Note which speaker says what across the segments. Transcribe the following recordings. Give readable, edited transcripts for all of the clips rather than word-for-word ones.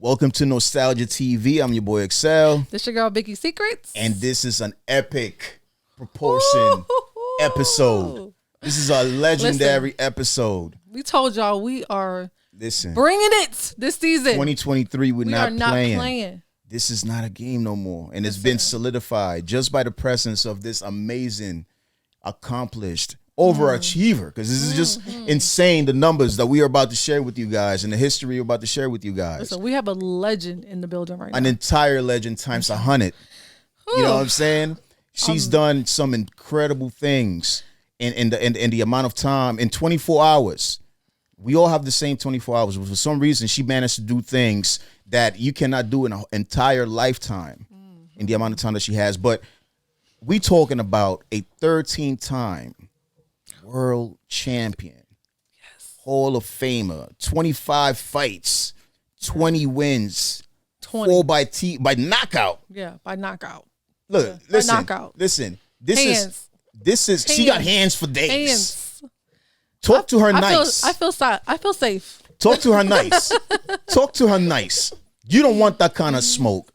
Speaker 1: Welcome to Nostalgia TV. I'm your boy Excel.
Speaker 2: This your girl Vicky Secrets.
Speaker 1: And this is an epic proportion episode. This is a legendary episode.
Speaker 2: We told y'all we are
Speaker 1: bringing
Speaker 2: it this season.
Speaker 1: 2023, we are not playing. This is not a game no more. And it's been solidified just by the presence of this amazing, accomplished overachiever, because this is just insane, the numbers that we are about to share with you guys and the history we're about to share with you guys.
Speaker 2: So we have a legend in the building right now.
Speaker 1: An entire legend times 100. You know what I'm saying? She's done some incredible things in the amount of time, in 24 hours. We all have the same 24 hours, but for some reason she managed to do things that you cannot do in an entire lifetime in the amount of time that she has. But we talking about a 13-time world champion, Hall of Famer, 25 fights, 20 wins, 4 by knockout.
Speaker 2: Yeah, by knockout.
Speaker 1: Look, listen, by knockout. Listen. This is she got hands for days.
Speaker 2: Hands.
Speaker 1: Talk to her nice.
Speaker 2: I feel safe.
Speaker 1: Talk to her nice. Talk to her nice. You don't want that kind of smoke.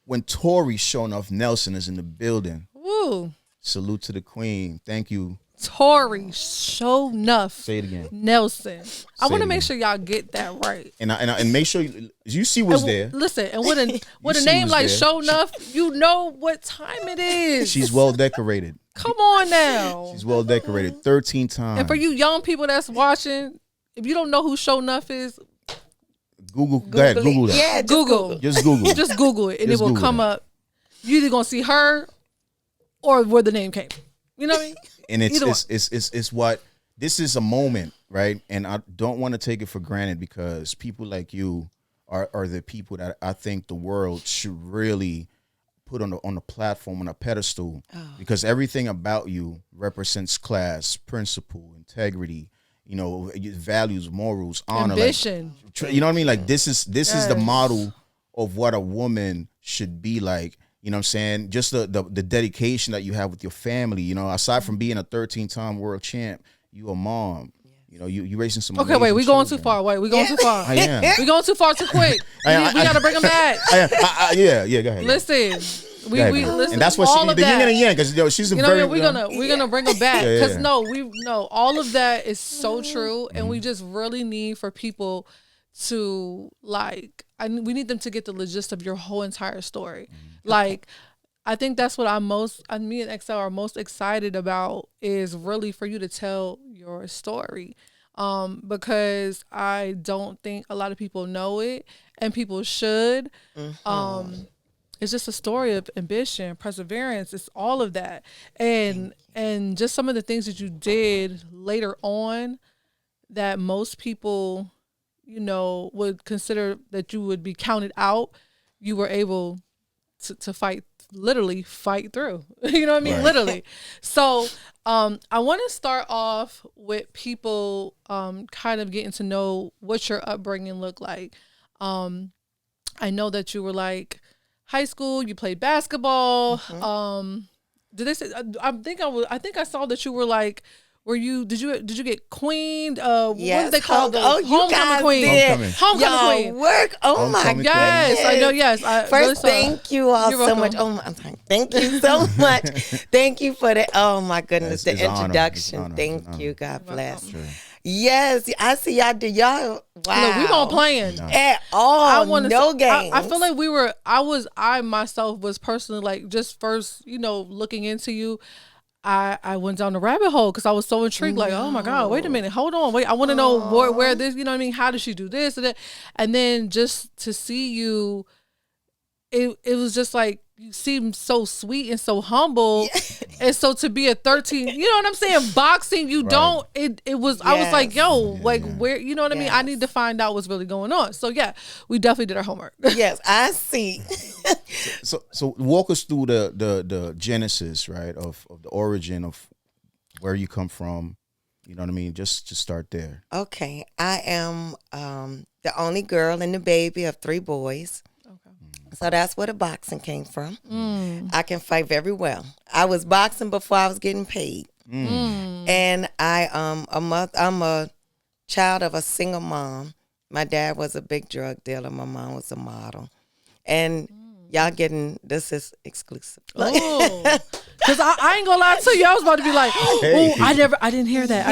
Speaker 1: When Tori Shonuff Nelson is in the building.
Speaker 2: Woo.
Speaker 1: Salute to the queen. Thank you.
Speaker 2: Tori Shonuff.
Speaker 1: Say it again.
Speaker 2: Nelson. I want to make sure y'all get that right.
Speaker 1: And make sure you see what's there.
Speaker 2: Listen, and with a name like Shonuff, you know what time it is.
Speaker 1: She's well decorated.
Speaker 2: Come on now.
Speaker 1: She's well decorated. 13 times.
Speaker 2: And for you young people that's watching, if you don't know who Shonuff is,
Speaker 1: Google that.
Speaker 2: Yeah, Google.
Speaker 1: Just Google.
Speaker 2: Just Google it, and it will come up. You either gonna see her or where the name came. You know what I mean?
Speaker 1: And it's what this is a moment, right? And I don't want to take it for granted, because people like you are the people that I think the world should really put on the platform, on a pedestal, because everything about you represents class, principle, integrity, you know, values, morals, honor,
Speaker 2: ambition.
Speaker 1: Like, you know what I mean? Like this is the model of what a woman should be like. You know what I'm saying? Just the dedication that you have with your family. You know, aside from being a 13-time world champ, you a mom. You know, you raising some.
Speaker 2: Okay, wait, we going too far. Wait, we going too far.
Speaker 1: I am.
Speaker 2: We going too far too quick. We got to bring them back.
Speaker 1: Yeah, go ahead.
Speaker 2: Listen. We listen,
Speaker 1: and that's what she the yin and yang, because she's a very.
Speaker 2: We're gonna bring her back, because all of that is so true, and we just really need for people to we need them to get the gist of your whole entire story. Like, I think that's what me and XL are most excited about, is really for you to tell your story, because I don't think a lot of people know it, and people should. It's just a story of ambition, perseverance. It's all of that. And just some of the things that you did later on that most people, you know, would consider that you would be counted out, you were able to fight through. You know what I mean? Right. Literally. So I want to start off with people kind of getting to know what your upbringing looked like. I know that you were like, high school, you played basketball. Did they say? I think I saw that you were like. Did you get queened?
Speaker 3: Yes.
Speaker 2: What did they call the
Speaker 3: homecoming queen? Homecoming queen. Work. Oh my God.
Speaker 2: Yes, I know. Yes.
Speaker 3: First, thank you all so much. Oh my, thank you so much. Thank you for the. Oh my goodness, the introduction. Thank you. God bless. Sure. Yes, I see y'all do y'all. Wow,
Speaker 2: look, we weren't playing
Speaker 3: at all. No games.
Speaker 2: I feel like we were. I myself was personally like, just first, you know, looking into you. I went down the rabbit hole because I was so intrigued. Like, oh my God, wait a minute, hold on, wait. I want to know where this. You know what I mean? How did she do this and that? And then just to see you, it was just like, you seem so sweet and so humble. And so to be a 13, you know what I'm saying? Boxing, you don't, it was, yes. I was like, yo, where, you know what I mean? I need to find out what's really going on. So yeah, we definitely did our homework.
Speaker 3: Yes, I see.
Speaker 1: So walk us through the genesis, right? Of the origin of where you come from. You know what I mean? Just to start there.
Speaker 3: Okay. I am the only girl and the baby of 3 boys. So that's where the boxing came from. I can fight very well. I was boxing before I was getting paid. And I'm a child of a single mom. My dad was a big drug dealer. My mom was a model. And y'all this is exclusive.
Speaker 2: Oh, because I ain't gonna lie to you. I was about to be like, oh, I didn't hear that.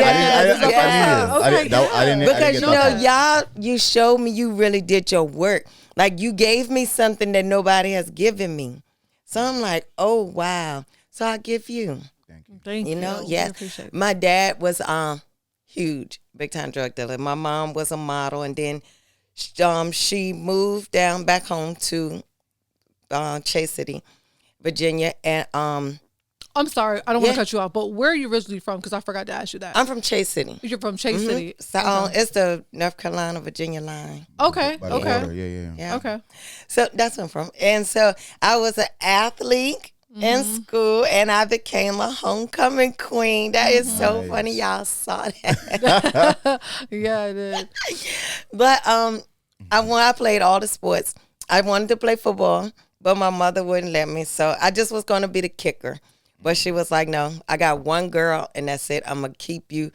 Speaker 1: I didn't.
Speaker 3: Because y'all, you showed me you really did your work. Like you gave me something that nobody has given me. So I'm like, oh wow. So I give you.
Speaker 2: Thank you.
Speaker 3: You know, yes. My dad was huge, big time drug dealer. My mom was a model, and then she moved down back home to Chase City, Virginia, and
Speaker 2: I'm sorry, I don't want to cut you off, but where are you originally from? Because I forgot to ask you that.
Speaker 3: I'm from Chase City.
Speaker 2: You're from Chase City.
Speaker 3: So it's the North Carolina, Virginia line.
Speaker 2: Okay.
Speaker 3: Okay.
Speaker 1: Yeah.
Speaker 3: Okay. So that's where I'm from. And so I was an athlete in school, and I became a homecoming queen. That is so funny. Y'all saw that.
Speaker 2: Yeah, I did.
Speaker 3: But I played all the sports. I wanted to play football, but my mother wouldn't let me. So I just was going to be the kicker. But she was like, no, I got one girl, and that's it. I'm going to keep you.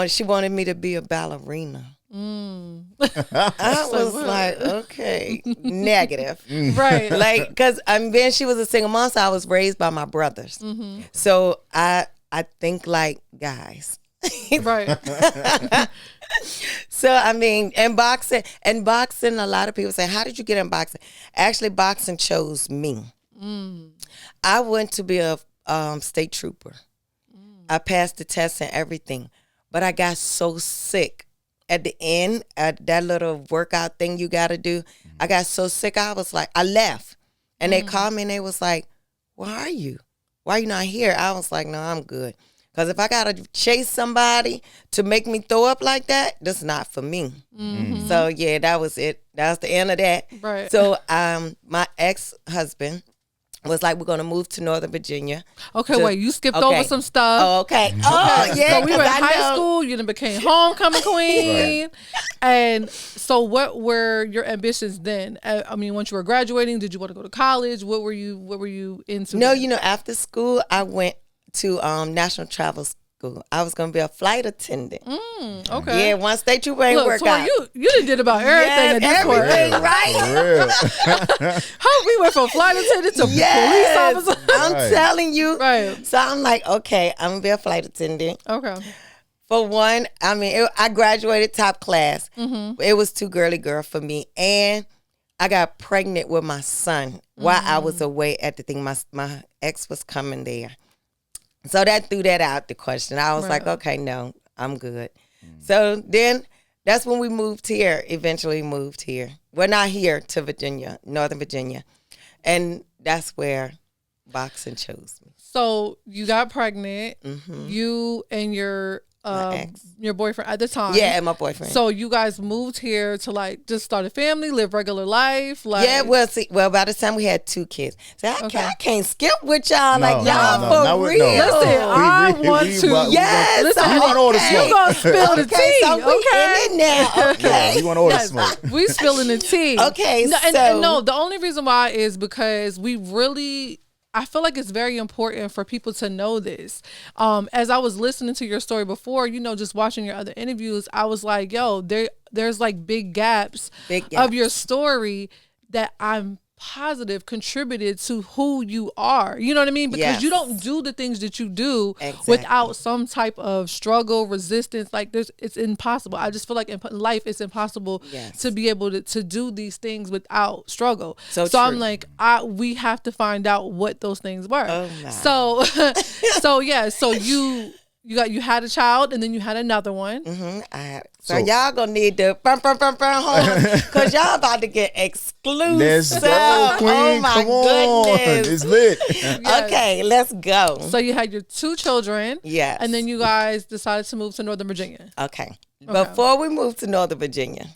Speaker 3: She wanted me to be a ballerina. I was like, okay, negative.
Speaker 2: Right.
Speaker 3: Like, because then she was a single mom, so I was raised by my brothers. So I think like guys.
Speaker 2: Right.
Speaker 3: So, I mean, and boxing, a lot of people say, how did you get in boxing? Actually, boxing chose me. I went to be a state trooper. I passed the test and everything, but I got so sick at the end, that little workout thing you got to do. I got so sick, I was like, I left. And they called me and they was like, where are you? Why are you not here? I was like, no, I'm good. Because if I got to chase somebody to make me throw up like that, that's not for me. So, yeah, that was it. That was the end of that.
Speaker 2: Right.
Speaker 3: So, my ex-husband was like, we're going to move to Northern Virginia.
Speaker 2: Okay, wait, you skipped over some stuff.
Speaker 3: Oh, okay. Oh, yeah.
Speaker 2: So we were in high school. You then became homecoming queen. And so what were your ambitions then? I mean, once you were graduating, did you want to go to college? What were you into?
Speaker 3: No,
Speaker 2: then?
Speaker 3: After school, I went to National Travel School. I was gonna be a flight attendant.
Speaker 2: Okay.
Speaker 3: Yeah, one state trooper ain't work out.
Speaker 2: You did about everything at this point.
Speaker 3: Right?
Speaker 2: We went from flight attendant to police officer.
Speaker 3: I'm telling you.
Speaker 2: Right.
Speaker 3: So I'm like, okay, I'm gonna be a flight attendant.
Speaker 2: Okay.
Speaker 3: For one, I mean, I graduated top class. It was too girl for me, and I got pregnant with my son while I was away at the thing. My ex was coming there. So that threw that out the question. I was like, okay, no, I'm good. So then that's when we moved here, eventually moved here. We're not here to Virginia, Northern Virginia. And that's where boxing chose me.
Speaker 2: So you got pregnant, you and your boyfriend at the time.
Speaker 3: Yeah, and my boyfriend.
Speaker 2: So you guys moved here to like just start a family, live regular life. Like,
Speaker 3: yeah, well, by the time we had 2 kids, so I can't skip with y'all. Y'all for real.
Speaker 2: Listen, I want to.
Speaker 3: Yes,
Speaker 2: listen,
Speaker 1: we want all the smoke.
Speaker 2: You gonna spill the tea?
Speaker 3: So we in it now. Okay,
Speaker 1: we want all the smoke.
Speaker 2: We spilling the tea.
Speaker 3: Okay,
Speaker 2: and no, the only reason why is because we really. I feel like it's very important for people to know this. As I was listening to your story before, just watching your other interviews, I was like, yo, there's like big gaps of your story that I'm positive contributed to who you are. You know what I mean? Because you don't do the things that you do without some type of struggle, resistance. Like it's impossible. I just feel like in life it's impossible to be able to do these things without struggle. So I'm like, we have to find out what those things were. Oh, my. So you had a child and then you had another one.
Speaker 3: So y'all gonna need to home because y'all about to get exclusive.
Speaker 1: Let's go, queen.
Speaker 3: Oh my goodness,
Speaker 1: it's lit.
Speaker 3: Okay, let's go.
Speaker 2: So you had your 2 children.
Speaker 3: Yes.
Speaker 2: And then you guys decided to move to Northern Virginia.
Speaker 3: Okay. Before we moved to Northern Virginia,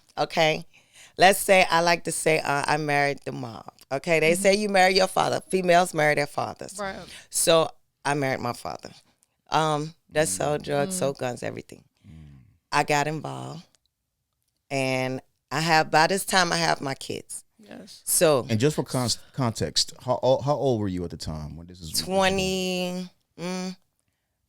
Speaker 3: let's say I like to say I married the mob. Okay, they say you marry your father. Females marry their fathers. Right. So I married my father. That sold drugs, sold guns, everything. I got involved, and by this time I have my kids. Yes. So,
Speaker 1: and just for context, how old were you at the time when this is
Speaker 3: 20?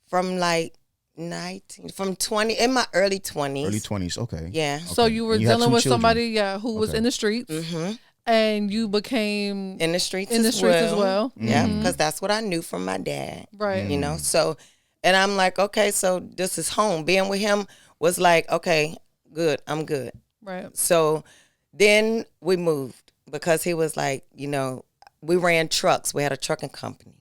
Speaker 3: From like 19, from 20, in my early 20s.
Speaker 1: Early 20s, okay.
Speaker 3: Yeah.
Speaker 2: So you were dealing with somebody, who was in the streets.
Speaker 3: Mm-hmm.
Speaker 2: And you became
Speaker 3: in the streets
Speaker 2: as well.
Speaker 3: Yeah, because that's what I knew from my dad.
Speaker 2: Right.
Speaker 3: You know, so, and I'm like, okay, so this is home. Being with him was like, okay, good, I'm good.
Speaker 2: Right.
Speaker 3: So then we moved because he was like, you know, we ran trucks. We had a trucking company.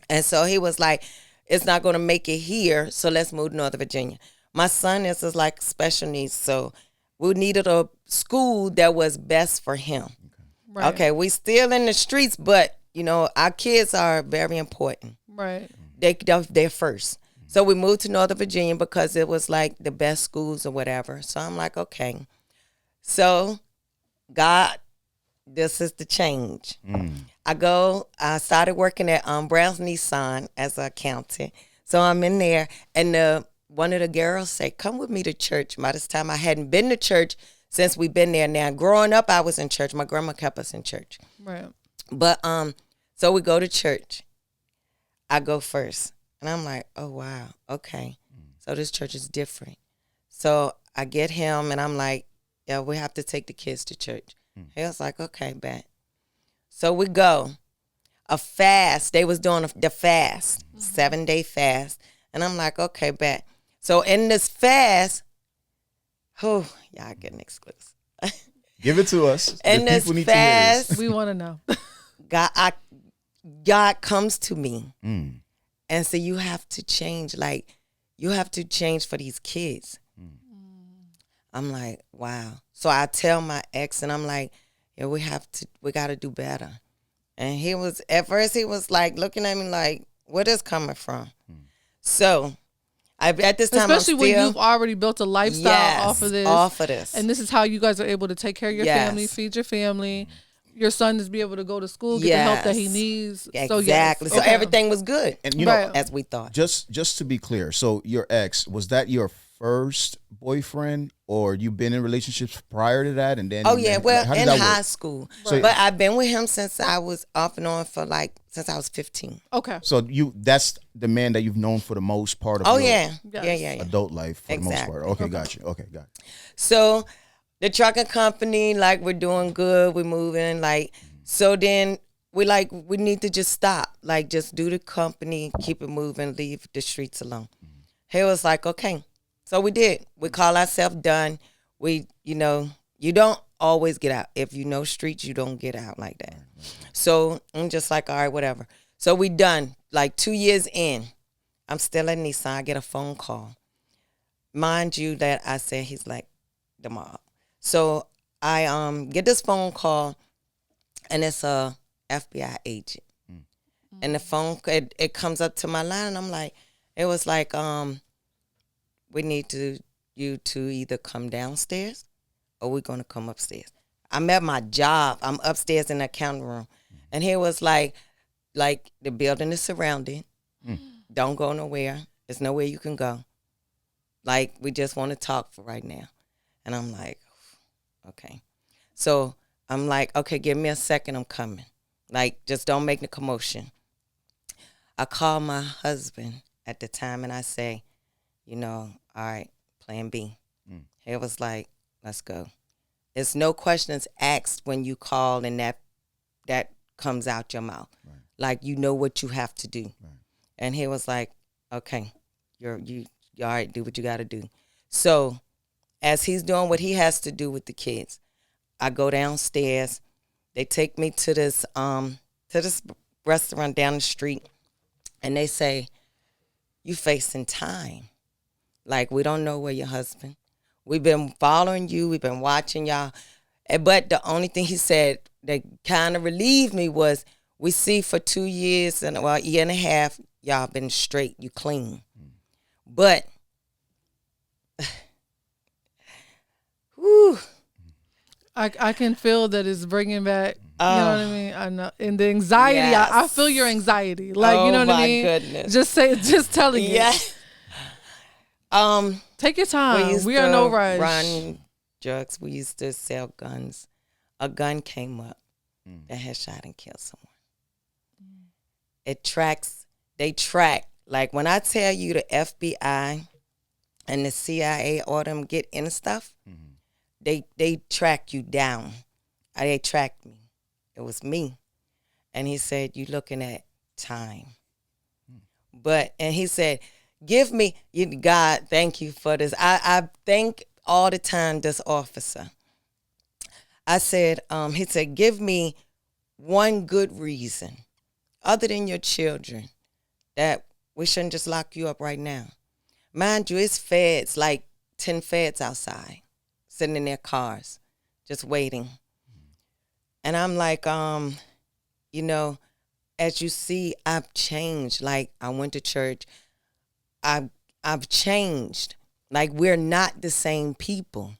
Speaker 3: And so he was like, it's not going to make it here, so let's move to Northern Virginia. My son is like special needs, so we needed a school that was best for him.
Speaker 2: Right.
Speaker 3: Okay, we still in the streets, but, you know, our kids are very important.
Speaker 2: Right.
Speaker 3: They're first. So we moved to Northern Virginia because it was like the best schools or whatever. So I'm like, okay. So, God, this is the change. I started working at Brown's Nissan as an accountant. So I'm in there, and one of the girls said, come with me to church. By this time, I hadn't been to church since we've been there now. Growing up, I was in church. My grandma kept us in church.
Speaker 2: Right.
Speaker 3: But, so we go to church. I go first. And I'm like, oh, wow, okay. So this church is different. So I get him, and I'm like, yeah, we have to take the kids to church. He was like, okay, bet. So we go. A fast. They was doing the fast, 7-day fast. And I'm like, okay, bet. So in this fast, y'all getting exclusive.
Speaker 1: Give it to us.
Speaker 3: In this fast,
Speaker 2: we want to know.
Speaker 3: God comes to me and say, you have to change. Like, you have to change for these kids. I'm like, wow. So I tell my ex, and I'm like, yeah, we got to do better. And at first he was like looking at me like, where this coming from? So at this time,
Speaker 2: especially when you've already built a lifestyle off of this. And this is how you guys are able to take care of your family, feed your family. Your son is be able to go to school, get the help that he needs.
Speaker 3: Exactly. So everything was good,
Speaker 1: and you know,
Speaker 3: as we thought.
Speaker 1: Just to be clear, so your ex, was that your first boyfriend, or you've been in relationships prior to that? And then
Speaker 3: in high school. Right. But I've been with him since I was off and on since I was 15.
Speaker 2: Okay.
Speaker 1: So that's the man that you've known for the most part of your adult life for the most part. Okay, got you. Okay, got you.
Speaker 3: So the trucking company, like, we're doing good, we're moving, like, so then we need to just stop, like, just do the company, keep it moving, leave the streets alone. He was like, okay. So we did. We call ourselves done. We, you don't always get out. If you know streets, you don't get out like that. So I'm just like, all right, whatever. So we done. Like 2 years in, I'm still at Nissan. I get a phone call. Mind you that I said he's like the mob. So I get this phone call, and it's a FBI agent. And the phone, it comes up to my line, and I'm like, it was like, we need you to either come downstairs or we're going to come upstairs. I'm at my job. I'm upstairs in the accounting room. And he was like the building is surrounded. Don't go nowhere. There's nowhere you can go. Like, we just want to talk for right now. And I'm like, okay. So I'm like, okay, give me a second. I'm coming. Like, just don't make the commotion. I call my husband at the time, and I say, all right, plan B. He was like, let's go. There's no questions asked when you call and that comes out your mouth. Right. Like, you know what you have to do. Right. And he was like, okay, you all right, do what you got to do. So as he's doing what he has to do with the kids, I go downstairs. They take me to this restaurant down the street, and they say, you facing time. Like, we don't know where your husband. We've been following you. We've been watching y'all. But the only thing he said that kind of relieved me was, we see for 2 years and a year and a half, y'all been straight. You clean. But, whew.
Speaker 2: I can feel that it's bringing back, you know what I mean? I know. And the anxiety, yes. I feel your anxiety. Like, you know what I mean?
Speaker 3: Goodness.
Speaker 2: Just telling you.
Speaker 3: Yeah.
Speaker 2: Take your time. We are no rush.
Speaker 3: Run drugs. We used to sell guns. A gun came up that had shot and killed someone. They track Like when I tell you the FBI and the CIA all them get in stuff, they track you down. They tracked me. It was me. And he said, you looking at time. And he said, give me, God, thank you for this. I thank all the time this officer. I said, he said, give me one good reason other than your children that we shouldn't just lock you up right now. Mind you, it's feds, like 10 feds outside, sitting in their cars, just waiting. And I'm like, you know, as you see, I've changed. Like, I went to church. I've changed. Like, we're not the same people.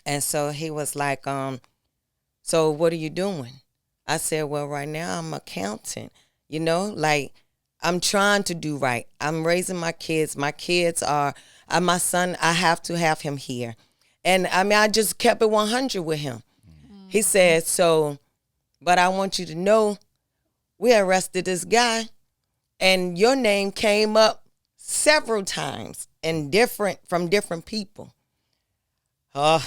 Speaker 3: And so he was like, so what are you doing? I said, well, right now I'm an accountant. You know, like, I'm trying to do right. I'm raising my kids. My kids are, my son, I have to have him here. And, I mean, I just kept it 100 with him. He said, so, but I want you to know, we arrested this guy, and your name came up several times and from different people. Oh,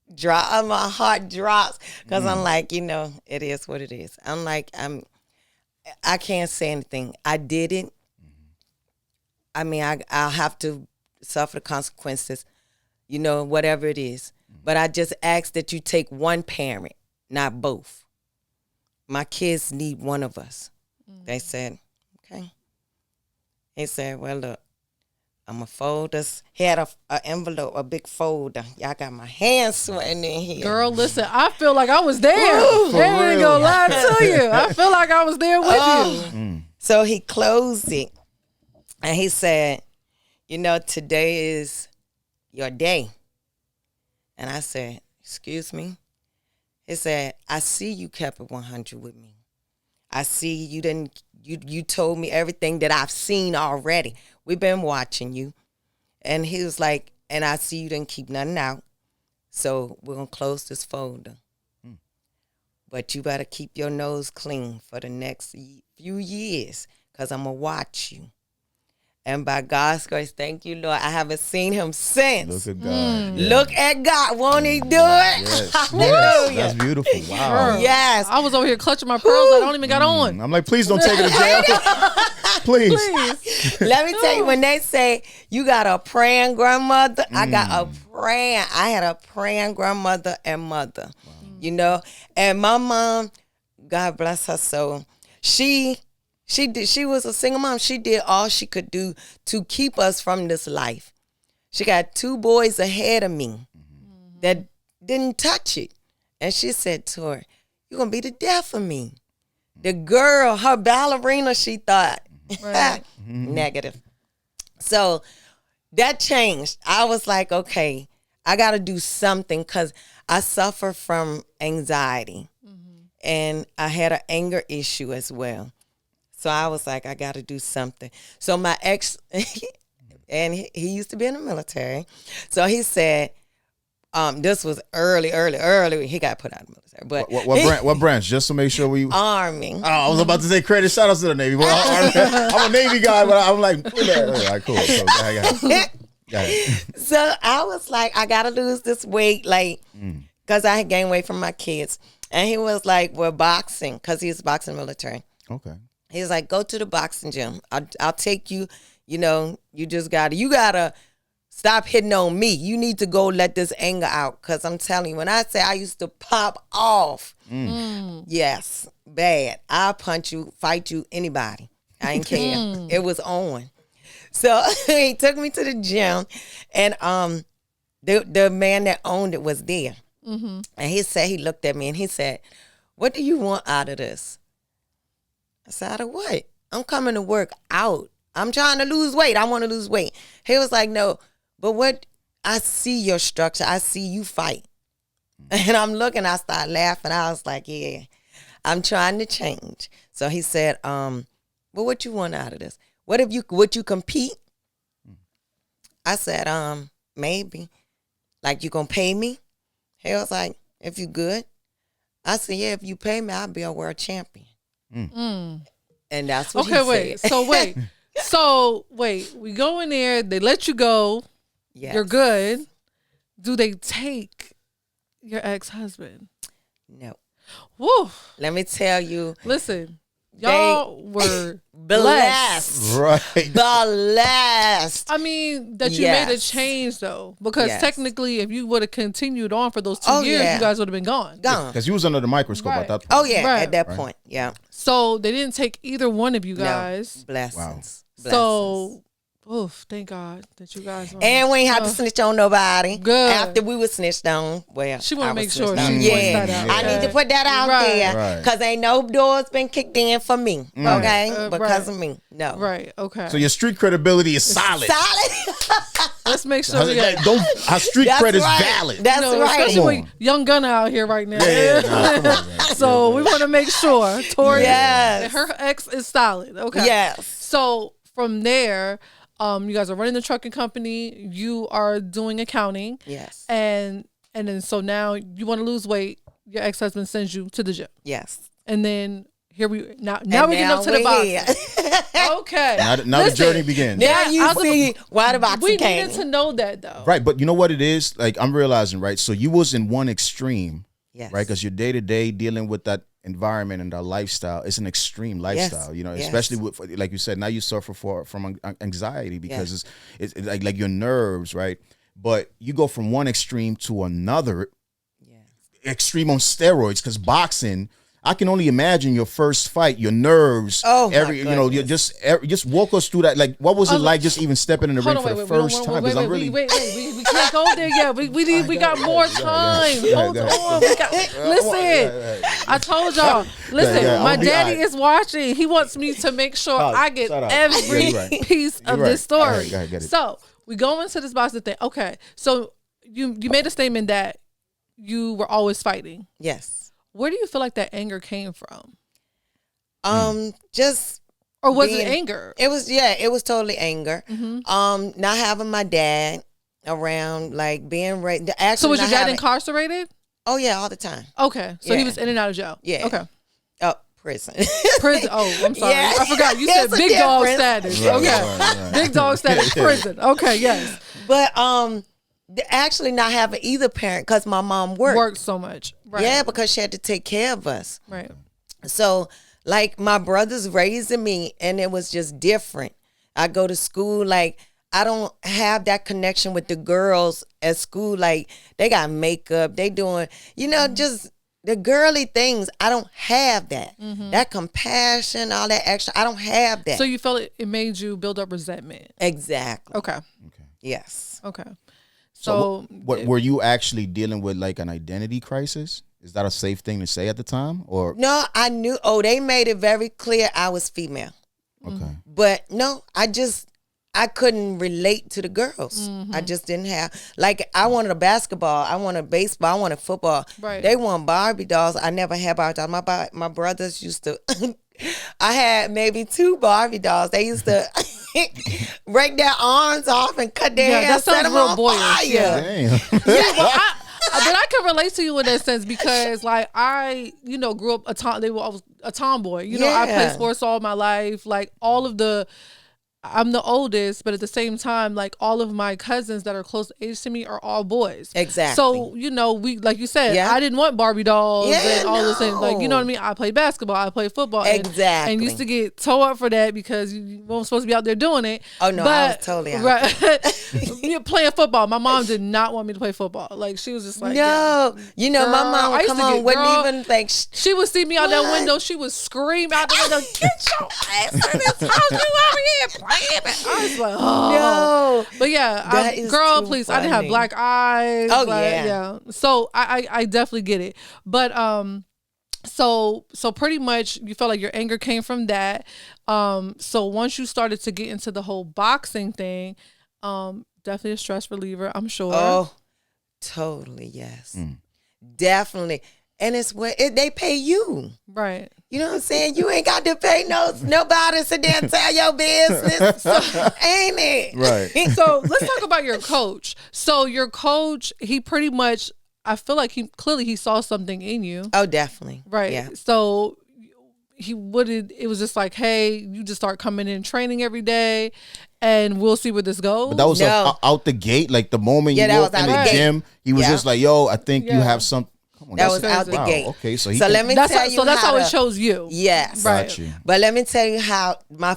Speaker 3: my heart drops because I'm like, you know, it is what it is. I'm like, I can't say anything. I did it. I mean, I'll have to suffer the consequences, you know, whatever it is. But I just ask that you take one parent, not both. My kids need one of us. They said, okay. He said, well, look, I'm going to fold this. He had an envelope, a big folder. Y'all got my hands sweating in here.
Speaker 2: Girl, listen, I feel like I was there.
Speaker 3: Ooh,
Speaker 2: I ain't gonna lie to you. I feel like I was there with you.
Speaker 3: So he closed it, and he said, you know, today is your day. And I said, excuse me? He said, I see you kept it 100 with me. I see you told me everything that I've seen already. We've been watching you. And he was like, and I see you didn't keep nothing out. So we're going to close this folder. But you better keep your nose clean for the next few years because I'm going to watch you. And by God's grace, thank you, Lord, I haven't seen him since.
Speaker 1: Look at God. Yeah.
Speaker 3: Look at God. Won't he do it?
Speaker 1: Yes.
Speaker 3: Hallelujah.
Speaker 1: That's beautiful. Wow.
Speaker 3: Yes.
Speaker 2: I was over here clutching my pearls. I don't even got on.
Speaker 1: I'm like, please don't take it to jail. Please.
Speaker 3: Let me tell you, when they say you got a praying grandmother, I had a praying grandmother and mother, you know. And my mom, God bless her soul, she was a single mom. She did all she could do to keep us from this life. She got 2 boys ahead of me that didn't touch it. And she said, Tori, you're going to be the death of me. The girl, her ballerina, she thought. Right. Negative. So that changed. I was like, okay, I got to do something because I suffer from anxiety. And I had an anger issue as well. So I was like, I got to do something. So my ex, and he used to be in the military. So he said, this was early. He got put out of the military. But
Speaker 1: what branch? Just to make sure we...
Speaker 3: Army.
Speaker 1: Oh, I was about to say credit. Shout out to the Navy. Well, I'm a Navy guy, but I'm like, all right, cool. So, go ahead.
Speaker 3: So I was like, I got to lose this weight, like, because I had gained weight from my kids. And he was like, we're boxing, because he's boxing military.
Speaker 1: Okay.
Speaker 3: He was like, go to the boxing gym. I'll take you. You know, you gotta stop hitting on me. You need to go let this anger out. Because I'm telling you, when I say I used to pop off, yes, bad. I'll punch you, fight you, anybody. I ain't care. It was on. So he took me to the gym, and the man that owned it was there. And he said, he looked at me and he said, what do you want out of this? I said, out of what? I'm coming to work out. I'm trying to lose weight. I want to lose weight. He was like, no, but what? I see your structure. I see you fight. And I'm looking, I started laughing. I was like, yeah, I'm trying to change. So he said, well, what you want out of this? Would you compete? I said, maybe. Like, you gonna pay me? He was like, if you good. I said, yeah, if you pay me, I'll be a world champion. And that's what he said.
Speaker 2: So wait. So wait, we go in there. They let you go. Yes. You're good. Do they take your ex-husband?
Speaker 3: No.
Speaker 2: Woo.
Speaker 3: Let me tell you.
Speaker 2: Listen, y'all were
Speaker 3: blessed.
Speaker 1: Right.
Speaker 3: Blessed.
Speaker 2: I mean, that you made a change, though. Because technically, if you would have continued on for those 2 years, you guys would have been gone.
Speaker 1: Because you was under the microscope at that point.
Speaker 3: Oh, yeah, at that point. Yeah.
Speaker 2: So they didn't take either one of you guys.
Speaker 3: No. Blessings.
Speaker 2: Wow. So... Oof, thank God that you guys are.
Speaker 3: And we ain't have to snitch on nobody.
Speaker 2: Good.
Speaker 3: After we were snitched on. Well,
Speaker 2: she want to make sure she
Speaker 3: that out. I need to put that out there. Because ain't no doors been kicked in for me. Okay? Because of me. No.
Speaker 2: Right. Okay.
Speaker 1: So your street credibility is solid.
Speaker 2: Let's make sure
Speaker 1: our street cred is valid.
Speaker 3: That's right.
Speaker 2: Especially with Young Gunner out here right now. So we want to make sure Tori that her ex is solid. Okay.
Speaker 3: Yes.
Speaker 2: So from there... you guys are running the trucking company. You are doing accounting.
Speaker 3: Yes.
Speaker 2: And then so now you want to lose weight. Your ex-husband sends you to the gym.
Speaker 3: Yes.
Speaker 2: And then here we now we're getting up to the boxing. Okay.
Speaker 1: Now the journey begins.
Speaker 3: Now you see why the boxing came.
Speaker 2: We needed to know that though.
Speaker 1: Right, but you know what it is? Like I'm realizing, right? So you was in one extreme, right? Because your day to day dealing with that environment and that lifestyle, it's an extreme lifestyle, especially with, like you said, now you suffer from anxiety because it's like your nerves, right? But you go from one extreme to another extreme on steroids, because boxing, I can only imagine your first fight, your nerves. You just walk us through that. Like, what was it like just even stepping in the ring for the first time? Because I'm really
Speaker 2: we can't go there yet. We got more time. Hold on. Listen, I told y'all. Listen, my daddy is watching. He wants me to make sure I get every piece of this story. So we go into this boxing thing. Okay, so you made a statement that you were always fighting.
Speaker 3: Yes.
Speaker 2: Where do you feel like that anger came from?
Speaker 3: Just
Speaker 2: or was it anger?
Speaker 3: It was totally anger. Mm-hmm. Not having my dad around, like being raised.
Speaker 2: So was your dad incarcerated?
Speaker 3: Oh yeah, all the time.
Speaker 2: Okay, so he was in and out of jail.
Speaker 3: Yeah.
Speaker 2: Okay.
Speaker 3: Oh, prison.
Speaker 2: Prison. Oh, I'm sorry. I forgot. You said big dog status. Okay. Big dog status. Prison. Okay. Yes.
Speaker 3: But actually not having either parent, because my mom worked
Speaker 2: so much. Right.
Speaker 3: Yeah, because she had to take care of us.
Speaker 2: Right.
Speaker 3: So like my brothers raising me, and it was just different. I go to school, like I don't have that connection with the girls at school. Like they got makeup, they doing, just the girly things. I don't have that. Mm-hmm. That compassion, all that extra. I don't have that.
Speaker 2: So you felt it made you build up resentment.
Speaker 3: Exactly.
Speaker 2: Okay.
Speaker 3: Yes.
Speaker 2: Okay.
Speaker 1: So what were you actually dealing with, like an identity crisis? Is that a safe thing to say at the time? Or
Speaker 3: no, I knew. Oh, they made it very clear I was female.
Speaker 1: Okay.
Speaker 3: But no, I couldn't relate to the girls. Mm-hmm. I just didn't have, like, I wanted a basketball, I wanted baseball, I wanted football.
Speaker 2: Right.
Speaker 3: They want Barbie dolls. I never had Barbie dolls. My brothers used to. I had maybe 2 Barbie dolls. They used to break their arms off and cut their hair.
Speaker 2: That sounds real boyish.
Speaker 1: Yeah. Damn.
Speaker 2: But I can relate to you in that sense because, like, I, grew up I was a tomboy. I played sports all my life. Like, I'm the oldest, but at the same time, like all of my cousins that are close age to me are all boys.
Speaker 3: Exactly.
Speaker 2: So, we, like you said, I didn't want Barbie dolls and all those things. Like, you know what I mean? I played basketball, I played football.
Speaker 3: Exactly.
Speaker 2: And used to get towed up for that because you weren't supposed to be out there doing it.
Speaker 3: Oh, no, I was totally out.
Speaker 2: Right. You're playing football. My mom did not want me to play football. Like, she was just like,
Speaker 3: no.
Speaker 2: Girl,
Speaker 3: my mom would come home, wouldn't even think.
Speaker 2: She would see me out that window. She would scream out the window, get your ass in this house. You over here playing. I was like, oh. No. But yeah, girl, please. Funny. I didn't have black eyes.
Speaker 3: Oh,
Speaker 2: yeah. So I definitely get it. But so pretty much you felt like your anger came from that. So once you started to get into the whole boxing thing, definitely a stress reliever, I'm sure.
Speaker 3: Oh, totally, yes. Definitely. And it's what they pay you.
Speaker 2: Right.
Speaker 3: You know what I'm saying? You ain't got to pay nobody to sit there and tell your business. Ain't it?
Speaker 1: Right.
Speaker 2: So let's talk about your coach. So your coach, he pretty much, I feel like he saw something in you.
Speaker 3: Oh, definitely.
Speaker 2: Right.
Speaker 3: Yeah.
Speaker 2: So it was just like, hey, you just start coming in training every day and we'll see where this goes.
Speaker 1: But that was out the gate, like the moment you walked in the gym, he was just like, yo, I think you have some. Come on,
Speaker 3: that was out the gate.
Speaker 1: Okay, so
Speaker 3: let me tell you.
Speaker 2: So that's how it shows you.
Speaker 3: Yes.
Speaker 2: Right.
Speaker 3: But let me tell you how my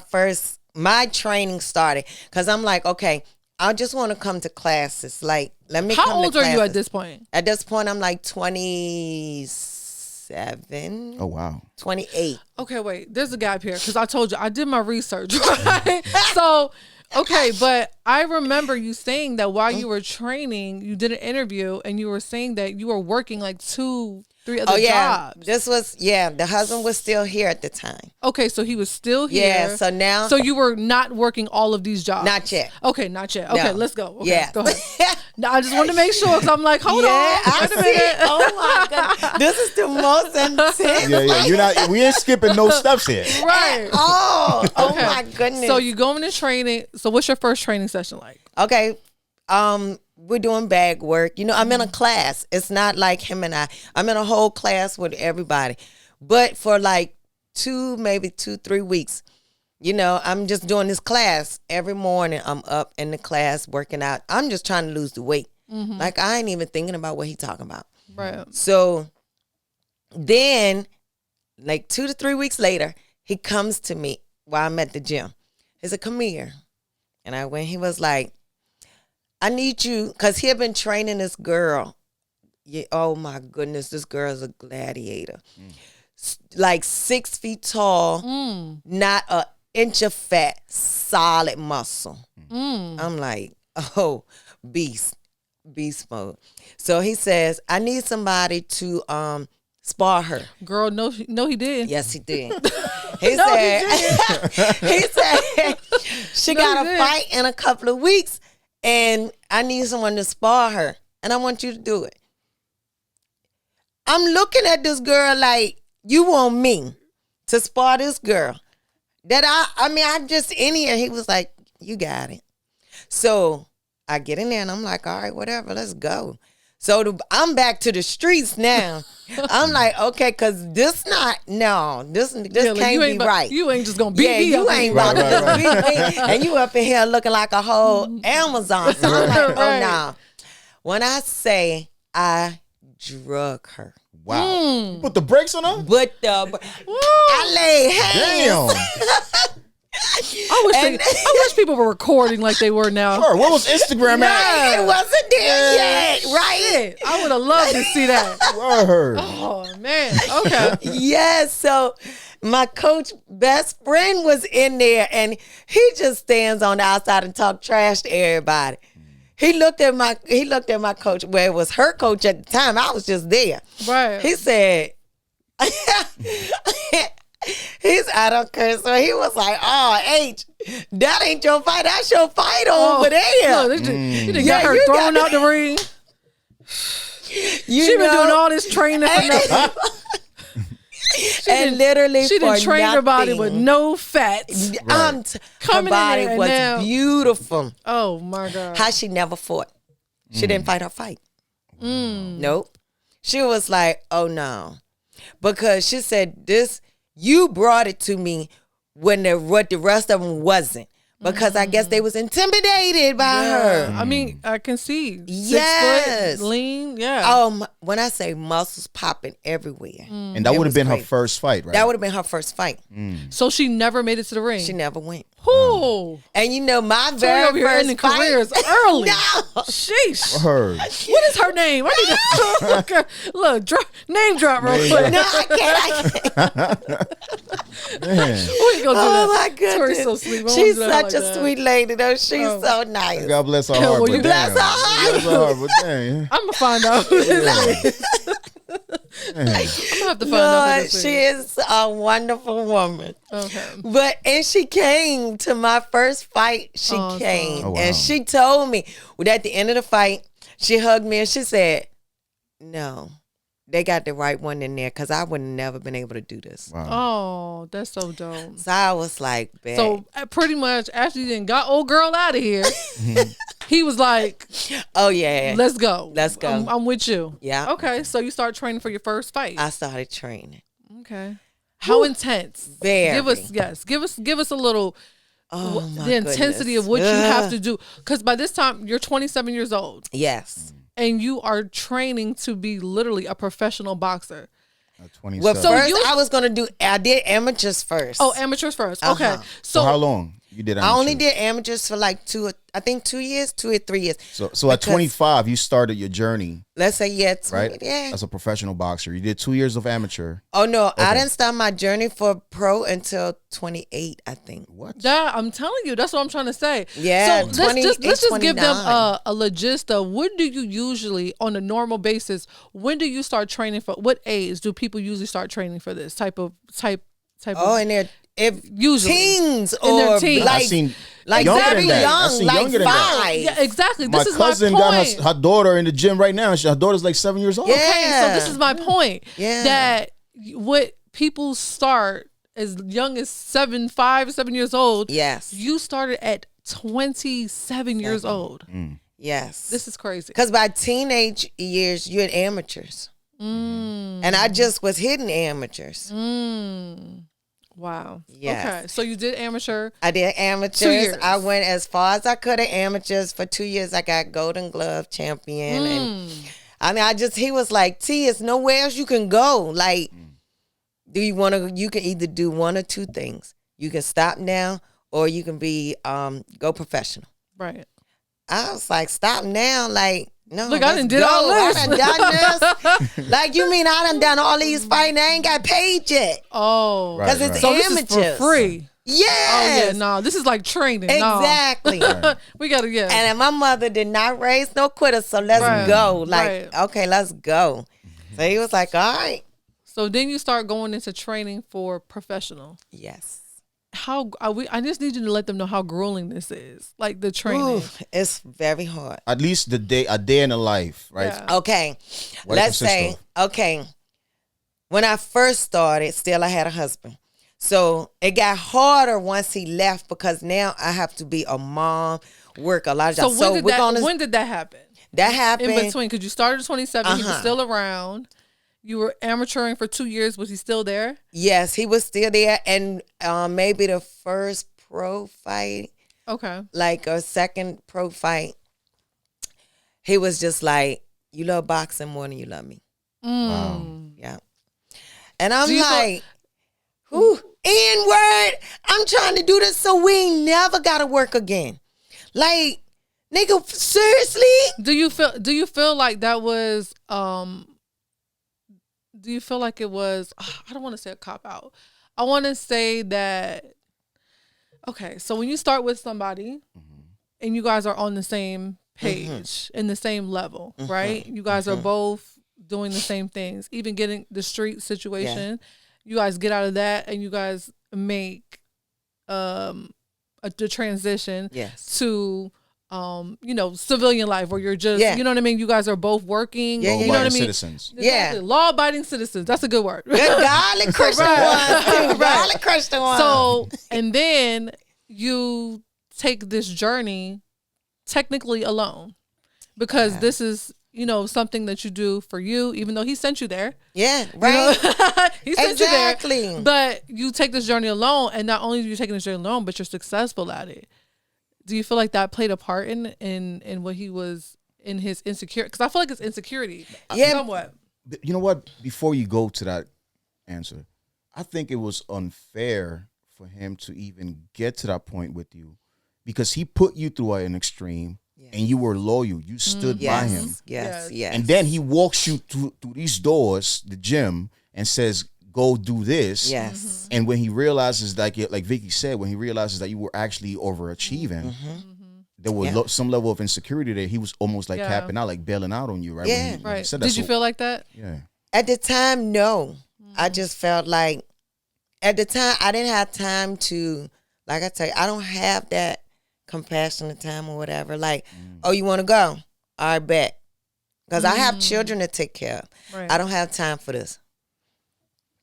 Speaker 3: training started. Because I'm like, okay, I just want to come to classes. Like, let me come to classes.
Speaker 2: How old are you at this point?
Speaker 3: At this point, I'm like 27.
Speaker 1: Oh, wow.
Speaker 3: 28.
Speaker 2: Okay, wait. There's a gap here because I told you I did my research, right? So, okay, but I remember you saying that while you were training, you did an interview and you were saying that you were working like 2-3 other jobs.
Speaker 3: This was, the husband was still here at the time.
Speaker 2: Okay, so he was still here.
Speaker 3: Yeah, so now.
Speaker 2: So you were not working all of these jobs?
Speaker 3: Not yet.
Speaker 2: Okay, not yet. Okay, let's go. Okay, go ahead. No, I just wanted to make sure because I'm like, hold on.
Speaker 3: I see. Oh my God. This is the most intense.
Speaker 1: Yeah. We ain't skipping no steps here.
Speaker 2: Right.
Speaker 3: Oh my goodness.
Speaker 2: So you go into training. So what's your first training session like?
Speaker 3: Okay. We're doing bag work. You know, I'm in a class. It's not like him and I. I'm in a whole class with everybody. But for like 2-3 weeks, you know, I'm just doing this class every morning. I'm up in the class working out. I'm just trying to lose the weight. Mm-hmm. Like, I ain't even thinking about what he talking about.
Speaker 2: Right.
Speaker 3: So then, like 2 to 3 weeks later, he comes to me while I'm at the gym. He said, come here. And I went, he was like, I need you, because he had been training this girl. Yeah, oh my goodness, this girl's a gladiator. Like 6 feet tall, not an inch of fat, solid muscle. I'm like, oh, beast mode. So he says, I need somebody to spar her.
Speaker 2: Girl, no, he did.
Speaker 3: Yes, he did. He said, she got a fight in a couple of weeks, and I need someone to spar her, and I want you to do it. I'm looking at this girl like, you want me to spar this girl? That I'm just in here. He was like, you got it. So I get in there and I'm like, all right, whatever, let's go. So I'm back to the streets now. I'm like, okay, because this can't be right.
Speaker 2: You ain't just going to beat me
Speaker 3: you
Speaker 2: up.
Speaker 3: ain't about to just beat me. And you up in here looking like a whole Amazon. So I'm like, oh, no. When I say I drug her.
Speaker 1: Wow. You put the brakes on her?
Speaker 3: I laid hands.
Speaker 1: Damn.
Speaker 2: I wish people were recording like they were now.
Speaker 1: Sure. What was Instagram at?
Speaker 3: It wasn't there yet, right?
Speaker 2: I would have loved to see that.
Speaker 1: Word.
Speaker 2: Oh, man. Okay.
Speaker 3: Yes. So my coach best friend was in there, and he just stands on the outside and talk trash to everybody. He looked at my coach, well, it was her coach at the time. I was just there.
Speaker 2: Right.
Speaker 3: He said, I don't care. So he was like, oh, H, that ain't your fight. That's your fight over there.
Speaker 2: Look, you done got her thrown out the ring. She been doing all this training for nothing.
Speaker 3: And literally
Speaker 2: she didn't train
Speaker 3: nothing.
Speaker 2: her body with no fats.
Speaker 3: Right. Her body was beautiful.
Speaker 2: Oh my God.
Speaker 3: How she never fought. She didn't fight her fight. Nope. She was like, oh no. Because she said, you brought it to me when what the rest of them wasn't. Because I guess they was intimidated by her.
Speaker 2: I mean, I can see.
Speaker 3: Yes.
Speaker 2: 6 foot, lean, yeah.
Speaker 3: When I say muscles popping everywhere.
Speaker 1: And that would have been her first fight, right?
Speaker 3: That would have been her first fight.
Speaker 2: So she never made it to the ring?
Speaker 3: She never went.
Speaker 2: Who?
Speaker 3: And you know, my very first fight.
Speaker 2: Careers early.
Speaker 3: No.
Speaker 2: Sheesh.
Speaker 1: Her.
Speaker 2: What is her name? I need to look, name drop real quick.
Speaker 3: No, I can't.
Speaker 1: Man.
Speaker 3: My goodness.
Speaker 2: Tori's so sweet.
Speaker 3: She's such a sweet lady, though. She's so nice.
Speaker 1: God bless her heart.
Speaker 2: Well, you
Speaker 3: bless her heart.
Speaker 1: But dang.
Speaker 2: I'm gonna find out who this is. I'm gonna have to find out who this
Speaker 3: she is a wonderful woman.
Speaker 2: Okay.
Speaker 3: And she came to my first fight. She came.
Speaker 1: Oh, wow.
Speaker 3: And she told me at the end of the fight, she hugged me and she said, no, they got the right one in there because I would have never been able to do this.
Speaker 1: Wow.
Speaker 2: Oh, that's so dope.
Speaker 3: So I was like, babe.
Speaker 2: So pretty much after you done got old girl out of here, he was like,
Speaker 3: oh yeah,
Speaker 2: let's go.
Speaker 3: Let's go.
Speaker 2: I'm with you.
Speaker 3: Yeah.
Speaker 2: Okay, so you start training for your first fight.
Speaker 3: I started training.
Speaker 2: Okay. How intense?
Speaker 3: Very.
Speaker 2: Give us a little. The intensity of what you have to do, because by this time you're 27 years old.
Speaker 3: Yes.
Speaker 2: And you are training to be literally a professional boxer.
Speaker 3: Well, first I did amateurs first.
Speaker 2: Oh, amateurs first. Okay.
Speaker 1: So how long you did amateurs?
Speaker 3: I only did amateurs for like 2 or 3 years.
Speaker 1: So at 25, you started your journey.
Speaker 3: Let's say,
Speaker 1: right?
Speaker 3: Yeah.
Speaker 1: As a professional boxer. You did 2 years of amateur.
Speaker 3: Oh, no. Okay. I didn't start my journey for pro until 28, I think.
Speaker 1: What?
Speaker 2: Yeah, I'm telling you. That's what I'm trying to say.
Speaker 3: Yeah.
Speaker 2: So let's just give them a gist of when do you usually, on a normal basis, when do you start training for, what age do people usually start training for this type of?
Speaker 3: Oh, and they're usually teens
Speaker 2: in their teens.
Speaker 1: I've seen
Speaker 3: like very young, like 5.
Speaker 2: Yeah, exactly.
Speaker 1: My cousin got her daughter in the gym right now. Her daughter's like 7 years old.
Speaker 3: Yeah.
Speaker 2: Okay, so this is my point.
Speaker 3: Yeah.
Speaker 2: That what people start as young as 7 years old.
Speaker 3: Yes.
Speaker 2: You started at 27 years old.
Speaker 3: Yes.
Speaker 2: This is crazy.
Speaker 3: Because by teenage years, you're amateurs. And I just was hitting amateurs.
Speaker 2: Wow.
Speaker 3: Yes.
Speaker 2: Okay. So you did amateur.
Speaker 3: I did amateurs.
Speaker 2: 2 years.
Speaker 3: I went as far as I could at amateurs. For 2 years, I got Golden Glove champion. And I mean, he was like, T, it's nowhere else you can go. Like, you can either do one or two things. You can stop now, or you can be, go professional.
Speaker 2: Right.
Speaker 3: I was like, stop now. Like, no,
Speaker 2: look, I done did all this.
Speaker 3: I done this. Like, you mean I done all these fighting? I ain't got paid yet.
Speaker 2: Oh.
Speaker 3: Because it's
Speaker 2: so
Speaker 3: amateurs.
Speaker 2: This is for free.
Speaker 3: Yes.
Speaker 2: Oh, yeah, no. This is like training.
Speaker 3: Exactly.
Speaker 2: No. We got to, yeah.
Speaker 3: And my mother did not raise no quitters, so let's go. Like, okay, let's go. So he was like, all right.
Speaker 2: So then you start going into training for professional.
Speaker 3: Yes.
Speaker 2: How are we? I just need you to let them know how grueling this is. Like the training.
Speaker 3: Ooh, it's very hard.
Speaker 1: At least a day in the life, right?
Speaker 2: Yeah.
Speaker 3: Okay. Let's say, when I first started, still I had a husband. So it got harder once he left, because now I have to be a mom, work a lot of jobs.
Speaker 2: So when did that happen?
Speaker 3: That happened
Speaker 2: in between, because you started at 27, he was still around. You were amateuring for 2 years. Was he still there?
Speaker 3: Yes, he was still there. And maybe the first pro fight, like a second pro fight, he was just like, you love boxing more than you love me.
Speaker 1: Wow.
Speaker 3: Yeah. And I'm like, N-word, I'm trying to do this so we ain't never got to work again. Like, nigga, seriously?
Speaker 2: Do you feel like that was... Do you feel like it was, I don't want to say a cop out. I want to say that, okay, so when you start with somebody and you guys are on the same page in the same level, right? You guys are both doing the same things, even getting the street situation. You guys get out of that and you guys make the transition to civilian life, where you're just, you know what I mean? You guys are both working.
Speaker 3: Yeah,
Speaker 2: you know what I mean?
Speaker 1: Citizens.
Speaker 2: Exactly. Law-abiding citizens. That's a good word.
Speaker 3: Good golly Christian one. Golly Christian one.
Speaker 2: So, and then you take this journey technically alone, because this is, something that you do for you, even though he sent you there.
Speaker 3: Yeah, right.
Speaker 2: He sent you there. But you take this journey alone, and not only are you taking this journey alone, but you're successful at it. Do you feel like that played a part in what he was, in his insecurity? Because I feel like it's insecurity. Somewhat.
Speaker 1: You know what? Before you go to that answer, I think it was unfair for him to even get to that point with you, because he put you through an extreme and you were loyal. You stood by him.
Speaker 3: Yes.
Speaker 1: And then he walks you through these doors, the gym, and says, go do this.
Speaker 3: Yes.
Speaker 1: And when he realizes, like Vicky said, when he realizes that you were actually overachieving, there was some level of insecurity there. He was almost like capping out, like bailing out on you, right?
Speaker 3: Yeah.
Speaker 1: When he said that.
Speaker 2: Did you feel like that?
Speaker 1: Yeah.
Speaker 3: At the time, no. I just felt like, at the time, I didn't have time to, like I tell you, I don't have that compassionate time or whatever. Like, oh, you want to go? I bet. Because I have children to take care of.
Speaker 2: Right.
Speaker 3: I don't have time for this.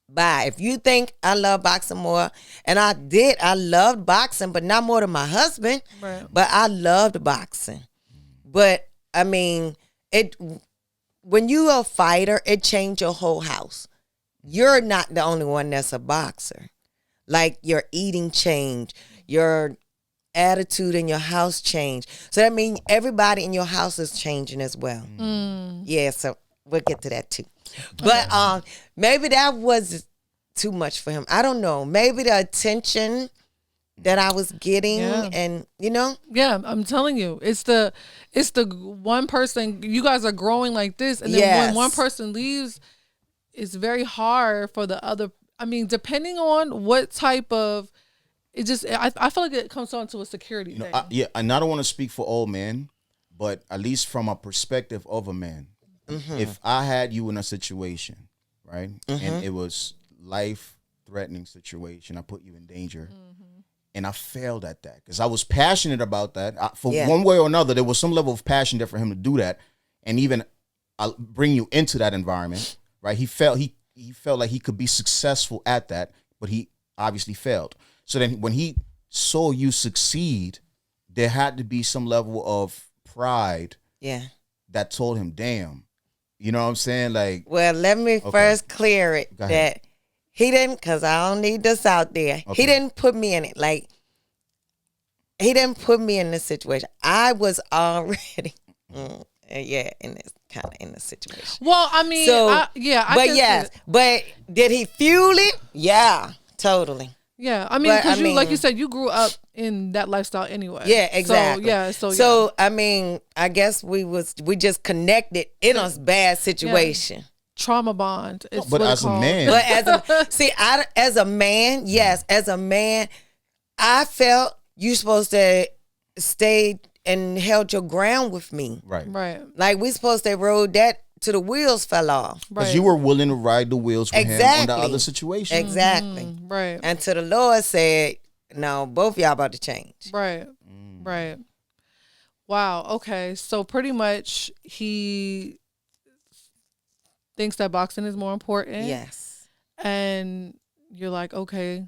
Speaker 3: Bye. If you think I love boxing more, and I did, I loved boxing, but not more than my husband.
Speaker 2: Right.
Speaker 3: But I loved boxing. But I mean, when you a fighter, it changed your whole house. you're not the only one that's a boxer. Like your eating change, your attitude in your house change. So that means everybody in your house is changing as well. Yeah, so we'll get to that too. But maybe that was too much for him. I don't know. Maybe the attention that I was getting and
Speaker 2: Yeah, I'm telling you. It's the one person, you guys are growing like this, and then when one person leaves, it's very hard for the other. I mean, depending on what type of, it just, I feel like it comes down to a security thing.
Speaker 1: And I don't want to speak for all men, but at least from a perspective of a man, if I had you in a situation, right, and it was life-threatening situation, I put you in danger, and I failed at that because I was passionate about that. One way or another, there was some level of passion there for him to do that, and even I'll bring you into that environment, right? He felt like he could be successful at that, but he obviously failed. So then when he saw you succeed, there had to be some level of pride that told him, damn, you know what I'm saying? Like,
Speaker 3: well, let me first clear it that he didn't, because I don't need this out there. He didn't put me in it. Like, he didn't put me in this situation. I was already, in the situation.
Speaker 2: Well, I mean,
Speaker 3: but did he fuel it? Yeah, totally.
Speaker 2: Yeah, I mean, because like you said, you grew up in that lifestyle anyway.
Speaker 3: Yeah, exactly.
Speaker 2: So
Speaker 3: I mean, I guess we just connected in a bad situation.
Speaker 2: Trauma bond.
Speaker 1: But as a man,
Speaker 3: as a man, yes, as a man, I felt you supposed to stay and held your ground with me.
Speaker 2: Right.
Speaker 3: Like we supposed to rode that till the wheels fell off.
Speaker 1: Because you were willing to ride the wheels with him on the other situation.
Speaker 3: Exactly.
Speaker 2: Right.
Speaker 3: Until the Lord said, no, both y'all about to change.
Speaker 2: Right. Right. Wow. Okay. So pretty much he thinks that boxing is more important.
Speaker 3: Yes.
Speaker 2: And you're like, okay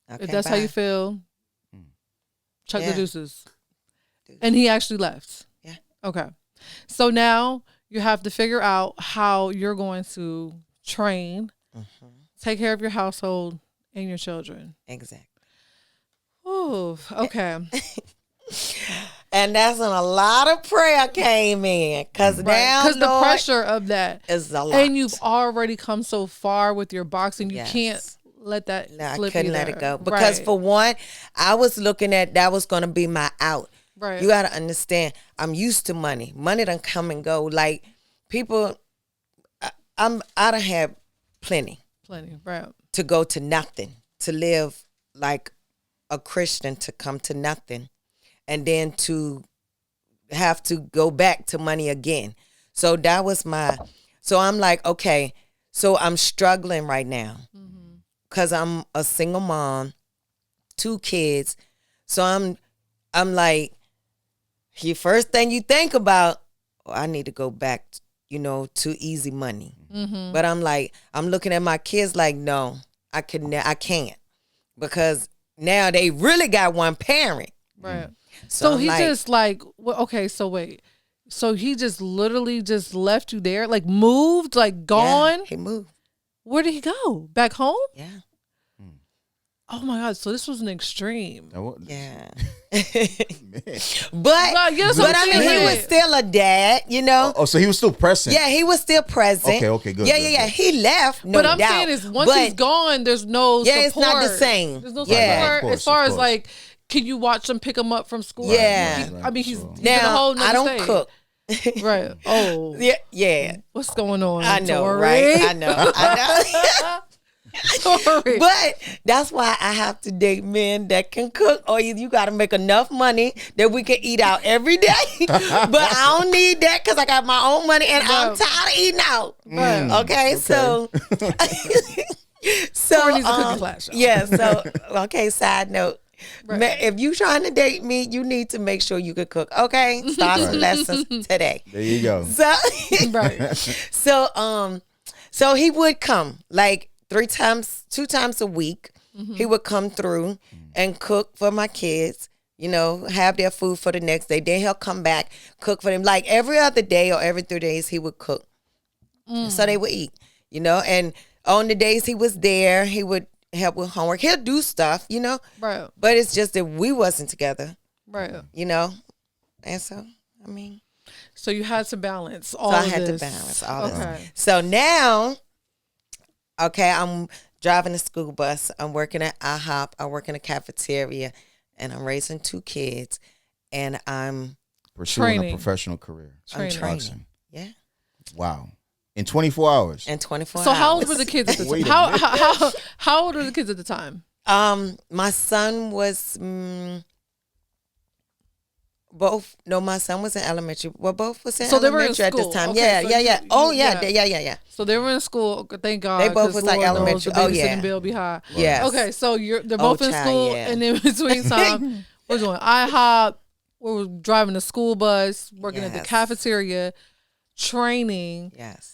Speaker 2: if that's how you feel, chuck the deuces. And he actually left.
Speaker 3: Yeah.
Speaker 2: Okay. So now you have to figure out how you're going to train, take care of your household and your children.
Speaker 3: Exactly.
Speaker 2: Oh, okay.
Speaker 3: And that's when a lot of prayer came in. Because
Speaker 2: the pressure of that
Speaker 3: is a lot.
Speaker 2: And you've already come so far with your boxing. You can't let that slip.
Speaker 3: I couldn't let it go. Because for one, I was looking at that was going to be my out.
Speaker 2: Right.
Speaker 3: You got to understand, I'm used to money. Money done come and go. Like, people, I done had plenty.
Speaker 2: Right.
Speaker 3: To go to nothing. To live like a Christian, to come to nothing. And then to have to go back to money again. So that was so I'm like, okay, so I'm struggling right now. Because I'm a single mom, 2 kids. So I'm like, the first thing you think about, I need to go back, to easy money. But I'm like, I'm looking at my kids like, no, I can't. Because now they really got one parent.
Speaker 2: Right. So he just like, okay, so wait. So he just literally just left you there? Like moved? Like gone?
Speaker 3: Yeah, he moved.
Speaker 2: Where did he go? Back home?
Speaker 3: Yeah.
Speaker 2: Oh my God! So this was an extreme.
Speaker 3: Yeah. but I mean, he was still a dad,
Speaker 1: so he was still present.
Speaker 3: Yeah, he was still present.
Speaker 1: Okay, good.
Speaker 3: Yeah. He left. No doubt.
Speaker 2: But I'm saying is once he's gone, there's no support.
Speaker 3: Yeah, it's not the same.
Speaker 2: There's no support
Speaker 1: course,
Speaker 2: as far as like, can you watch him pick him up from school?
Speaker 3: Yeah.
Speaker 2: I mean, he's
Speaker 3: now
Speaker 2: in a whole nother
Speaker 3: I don't
Speaker 2: state.
Speaker 3: cook.
Speaker 2: Right. Oh.
Speaker 3: Yeah.
Speaker 2: What's going on?
Speaker 3: I know,
Speaker 2: Tori?
Speaker 3: right? I know.
Speaker 2: Tori.
Speaker 3: But that's why I have to date men that can cook, or you got to make enough money that we can eat out every day. But I don't need that because I got my own money and I'm tired of eating out. Okay, so
Speaker 2: Tori needs a cooking class.
Speaker 3: Yeah, so okay, side note. Right. If you trying to date me, you need to make sure you can cook. Okay, start some lessons today.
Speaker 1: There you go.
Speaker 3: So he would come like 2 times a week. He would come through and cook for my kids. Have their food for the next day. Then he'll come back, cook for them. Like every other day or every 3 days, he would cook. So they would eat. And on the days he was there, he would help with homework. He'll do stuff, you know.
Speaker 2: Right.
Speaker 3: But it's just that we wasn't together.
Speaker 2: Right.
Speaker 3: You know. And so, I mean.
Speaker 2: So you had to balance all of this.
Speaker 3: So I had to balance all
Speaker 2: Okay.
Speaker 3: this. So now, okay, I'm driving a school bus. I'm working at IHOP. I work in a cafeteria. And I'm raising 2 kids. And I'm
Speaker 1: pursuing a professional career.
Speaker 3: I'm training. Yeah.
Speaker 1: Wow. In 24 hours.
Speaker 3: In 24 hours.
Speaker 2: So how old were the kids at the time? How old were the kids at the time?
Speaker 3: My son was both. No, my son was in elementary. Well, both was in elementary at this time.
Speaker 2: Okay,
Speaker 3: Yeah.
Speaker 2: So they were in school. Thank God.
Speaker 3: They both was like elementary.
Speaker 2: Oh yeah. Bill be high.
Speaker 3: Yeah.
Speaker 2: Okay, so they're both in school, and in between time, we're doing IHOP. We're driving the school bus, working at the cafeteria, training.
Speaker 3: Yes.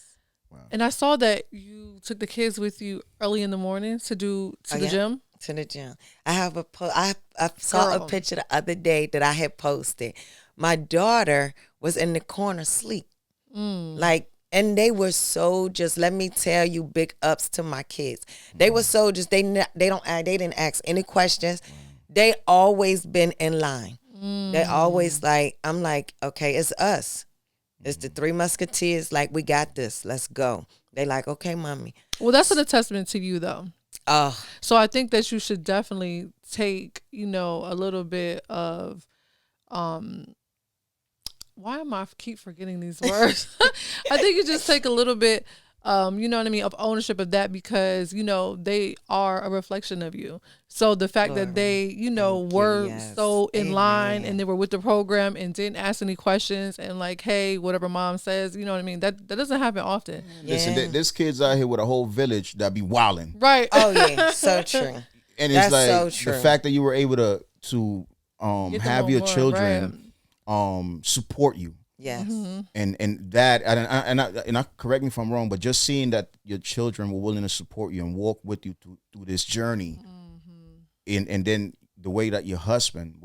Speaker 2: And I saw that you took the kids with you early in the morning to the gym.
Speaker 3: To the gym. I have I saw a picture the other day that I had posted. My daughter was in the corner asleep. Like, and they were so just, let me tell you, big ups to my kids. They were so just, they didn't ask any questions. They always been in line. They always like, I'm like, okay, it's us. It's the 3 Musketeers. Like, we got this. Let's go. They like, okay, mommy.
Speaker 2: Well, that's a testament to you, though.
Speaker 3: Oh.
Speaker 2: So I think that you should definitely take, a little bit of, why am I keep forgetting these words? I think you just take a little bit, you know what I mean, of ownership of that, because, they are a reflection of you. So the fact that they, were so in line and they were with the program and didn't ask any questions and like, hey, whatever mom says, you know what I mean? That doesn't happen often.
Speaker 1: Listen, there's kids out here with a whole village that be wilding.
Speaker 2: Right.
Speaker 3: Oh yeah, so true.
Speaker 1: And it's so true. The fact that you were able to have your children support you.
Speaker 3: Yes.
Speaker 1: And that and I correct me if I'm wrong, but just seeing that your children were willing to support you and walk with you through this journey, and then the way that your husband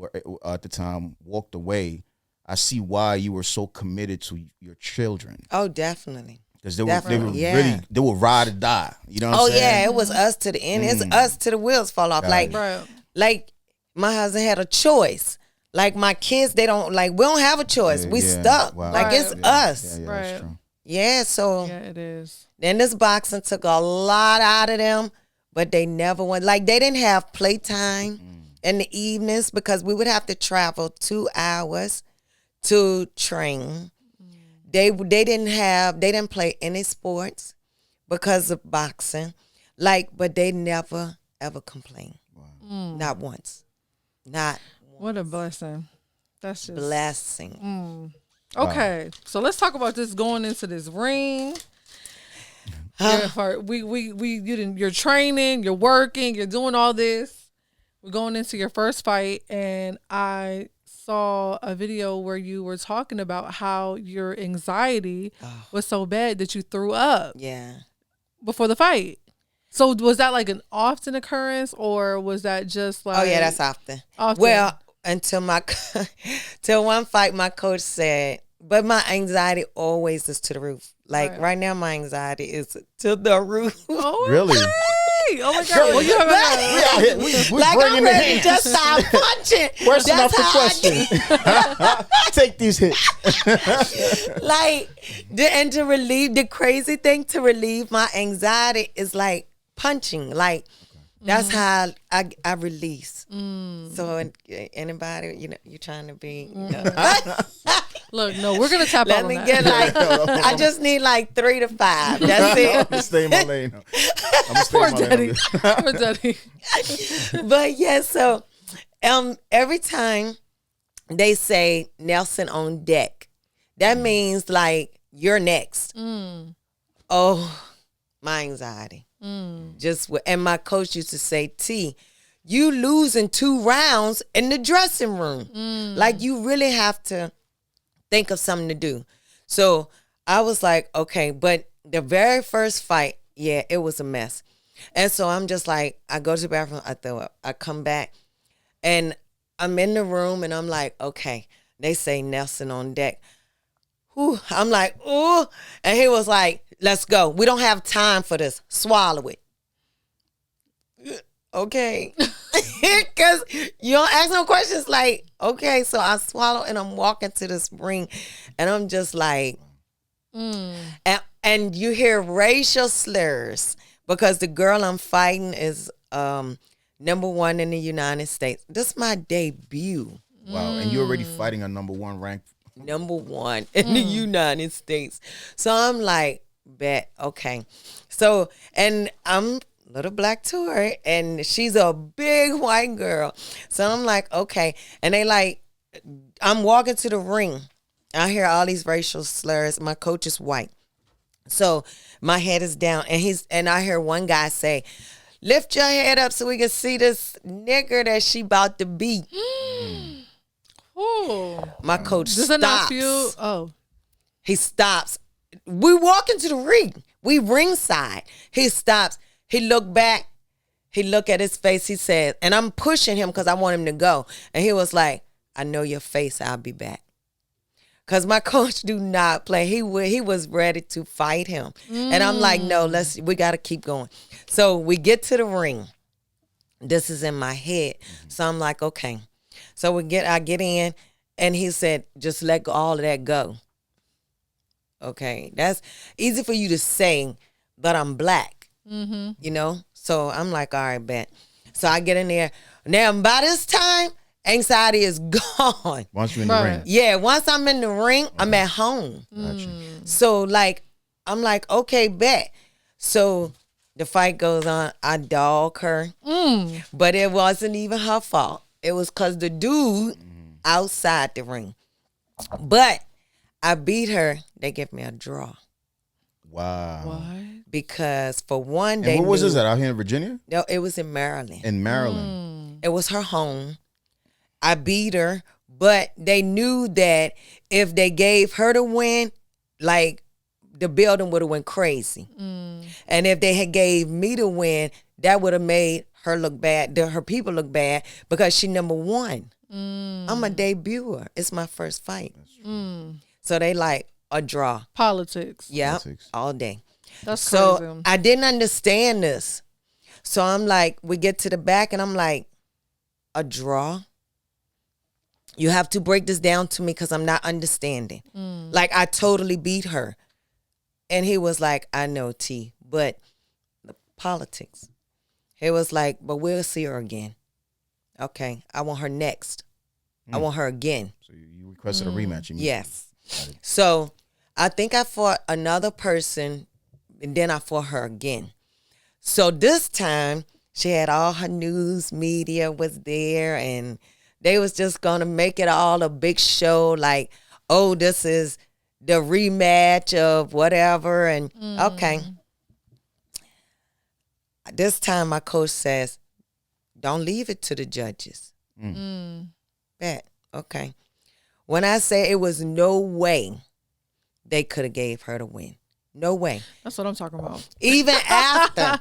Speaker 1: at the time walked away, I see why you were so committed to your children.
Speaker 3: Oh, definitely.
Speaker 1: Because they were ride or die. You know what I'm saying?
Speaker 3: Oh yeah, it was us to the end. It's us to the wheels fall off. Like my husband had a choice. Like my kids, they don't we don't have a choice. We stuck. Wow. Like it's us.
Speaker 2: Right.
Speaker 1: That's true.
Speaker 3: Yeah, so
Speaker 2: it is.
Speaker 3: Then this boxing took a lot out of them, but they never went. Like they didn't have playtime in the evenings because we would have to travel 2 hours to train. They didn't play any sports because of boxing. But they never ever complained. Wow. Not once. Not.
Speaker 2: What a blessing. That's just
Speaker 3: blessing.
Speaker 2: Okay. So let's talk about this going into this ring. You're training, you're working, you're doing all this. We're going into your first fight, and I saw a video where you were talking about how your anxiety was so bad that you threw up.
Speaker 3: Yeah.
Speaker 2: Before the fight. So was that like an often occurrence, or was that just like?
Speaker 3: Oh yeah, that's often. Well, until till one fight, my coach said, but my anxiety always is to the roof. Like right now, my anxiety is to the roof.
Speaker 2: Oh,
Speaker 1: really?
Speaker 2: Oh my God! Well, you have
Speaker 1: we bringing
Speaker 3: I'm
Speaker 1: the
Speaker 3: ready
Speaker 1: hits.
Speaker 3: to just start punching.
Speaker 1: Question after question. Take these hits.
Speaker 3: And to relieve the crazy thing, to relieve my anxiety is like punching. Like that's how I release. So anybody, you're trying to be.
Speaker 2: Look, no, we're gonna tap out on that.
Speaker 3: Let me get I just need 3 to 5. That's it.
Speaker 1: I'm gonna stay in my lane.
Speaker 2: Poor Daddy. Poor Daddy.
Speaker 3: But yeah, so every time they say Nelson on deck, that means you're next. Oh, my anxiety. And my coach used to say, T, you losing 2 rounds in the dressing room. You really have to think of something to do. So I was like, okay, but the very first fight, yeah, it was a mess. And so I'm just I go to the bathroom, I throw up, I come back, and I'm in the room, and I'm like, okay, they say Nelson on deck. Whew. I'm like, ooh. And he was like, Let's go. We don't have time for this. Swallow it. Okay. Because you don't ask no questions. Like, okay, so I swallow and I'm walking to this ring and I'm just like, and you hear racial slurs because the girl I'm fighting is number 1 in the United States. This is my debut.
Speaker 1: Wow. And you're already fighting a number 1 ranked.
Speaker 3: Number 1 in the United States. So I'm like, bet, okay. So, and I'm little black Tori, and she's a big white girl. So I'm like, okay. And they like, I'm walking to the ring. I hear all these racial slurs. My coach is white. So my head is down, and I hear one guy say, lift your head up so we can see this nigger that she about to beat. My coach stops.
Speaker 2: Oh.
Speaker 3: He stops. We walk into the ring. We ringside. He stops. He looked back. He looked at his face. He said, and I'm pushing him because I want him to go. And he was like, I know your face. I'll be back. Because my coach do not play. He was ready to fight him. And I'm like, no, we got to keep going. So we get to the ring. This is in my head. So I'm like, okay. So I get in, and he said, just let all of that go. Okay. That's easy for you to say, but I'm black. You know? So I'm like, all right, bet. So I get in there. Now, by this time, anxiety is gone.
Speaker 1: Once you're in the ring.
Speaker 3: Yeah, once I'm in the ring, I'm at home.
Speaker 1: Gotcha.
Speaker 3: So, like, I'm like, okay, bet. So the fight goes on. I dog her. But it wasn't even her fault. It was because the dude outside the ring. But I beat her. They give me a draw.
Speaker 1: Wow.
Speaker 2: What?
Speaker 3: Because for one,
Speaker 1: and what was this at? Out here in Virginia?
Speaker 3: No, it was in Maryland.
Speaker 1: In Maryland.
Speaker 3: It was her home. I beat her, but they knew that if they gave her the win, like the building would have went crazy. And if they had gave me the win, that would have made her look bad, her people look bad because she number 1. I'm a debuter. It's my first fight. So they like a draw.
Speaker 2: Politics.
Speaker 3: Yeah, all day.
Speaker 2: That's
Speaker 3: so
Speaker 2: crazy.
Speaker 3: I didn't understand this. So I'm like, we get to the back and I'm like, a draw? You have to break this down to me because I'm not understanding. Like, I totally beat her. And he was like, I know, T, but the politics. He was like, but we'll see her again. Okay, I want her next. I want her again.
Speaker 1: So you requested a rematch?
Speaker 3: Yes. So I think I fought another person, and then I fought her again. So this time, she had all her news media was there, and they was just going to make it all a big show, like, oh, this is the rematch of whatever. And okay. This time my coach says, don't leave it to the judges. Bet. Okay. When I say it was no way they could have gave her the win. No way.
Speaker 2: That's what I'm talking about.
Speaker 3: Even after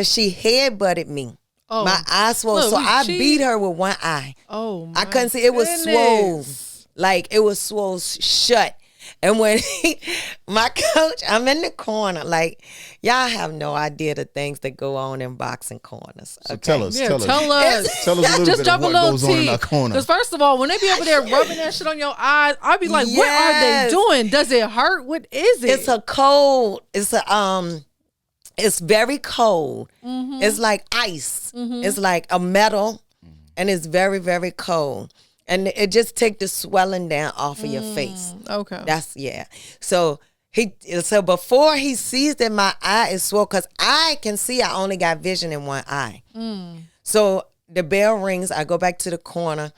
Speaker 3: she headbutted me.
Speaker 2: Oh.
Speaker 3: My eye swole. So I beat her with one eye.
Speaker 2: Oh, my
Speaker 3: I couldn't see. It was swole. Like, it was swole shut. And when my coach, I'm in the corner. Like, y'all have no idea the things that go on in boxing corners. Okay?
Speaker 1: So tell us.
Speaker 2: Tell us.
Speaker 1: Tell us a little
Speaker 2: Just
Speaker 1: bit
Speaker 2: drop
Speaker 1: of what goes on in our corner.
Speaker 2: Because first of all, when they be over there rubbing that shit on your eyes, I'd be like, what are they doing? Does it hurt? What is it?
Speaker 3: It's a cold. It's very cold. It's like ice. It's like a metal, and it's very, very cold. And it just take the swelling down off of your face.
Speaker 2: Okay.
Speaker 3: That's, yeah. So before he sees that my eye is swollen, because I can see I only got vision in one eye. So the bell rings. I go back to the corner.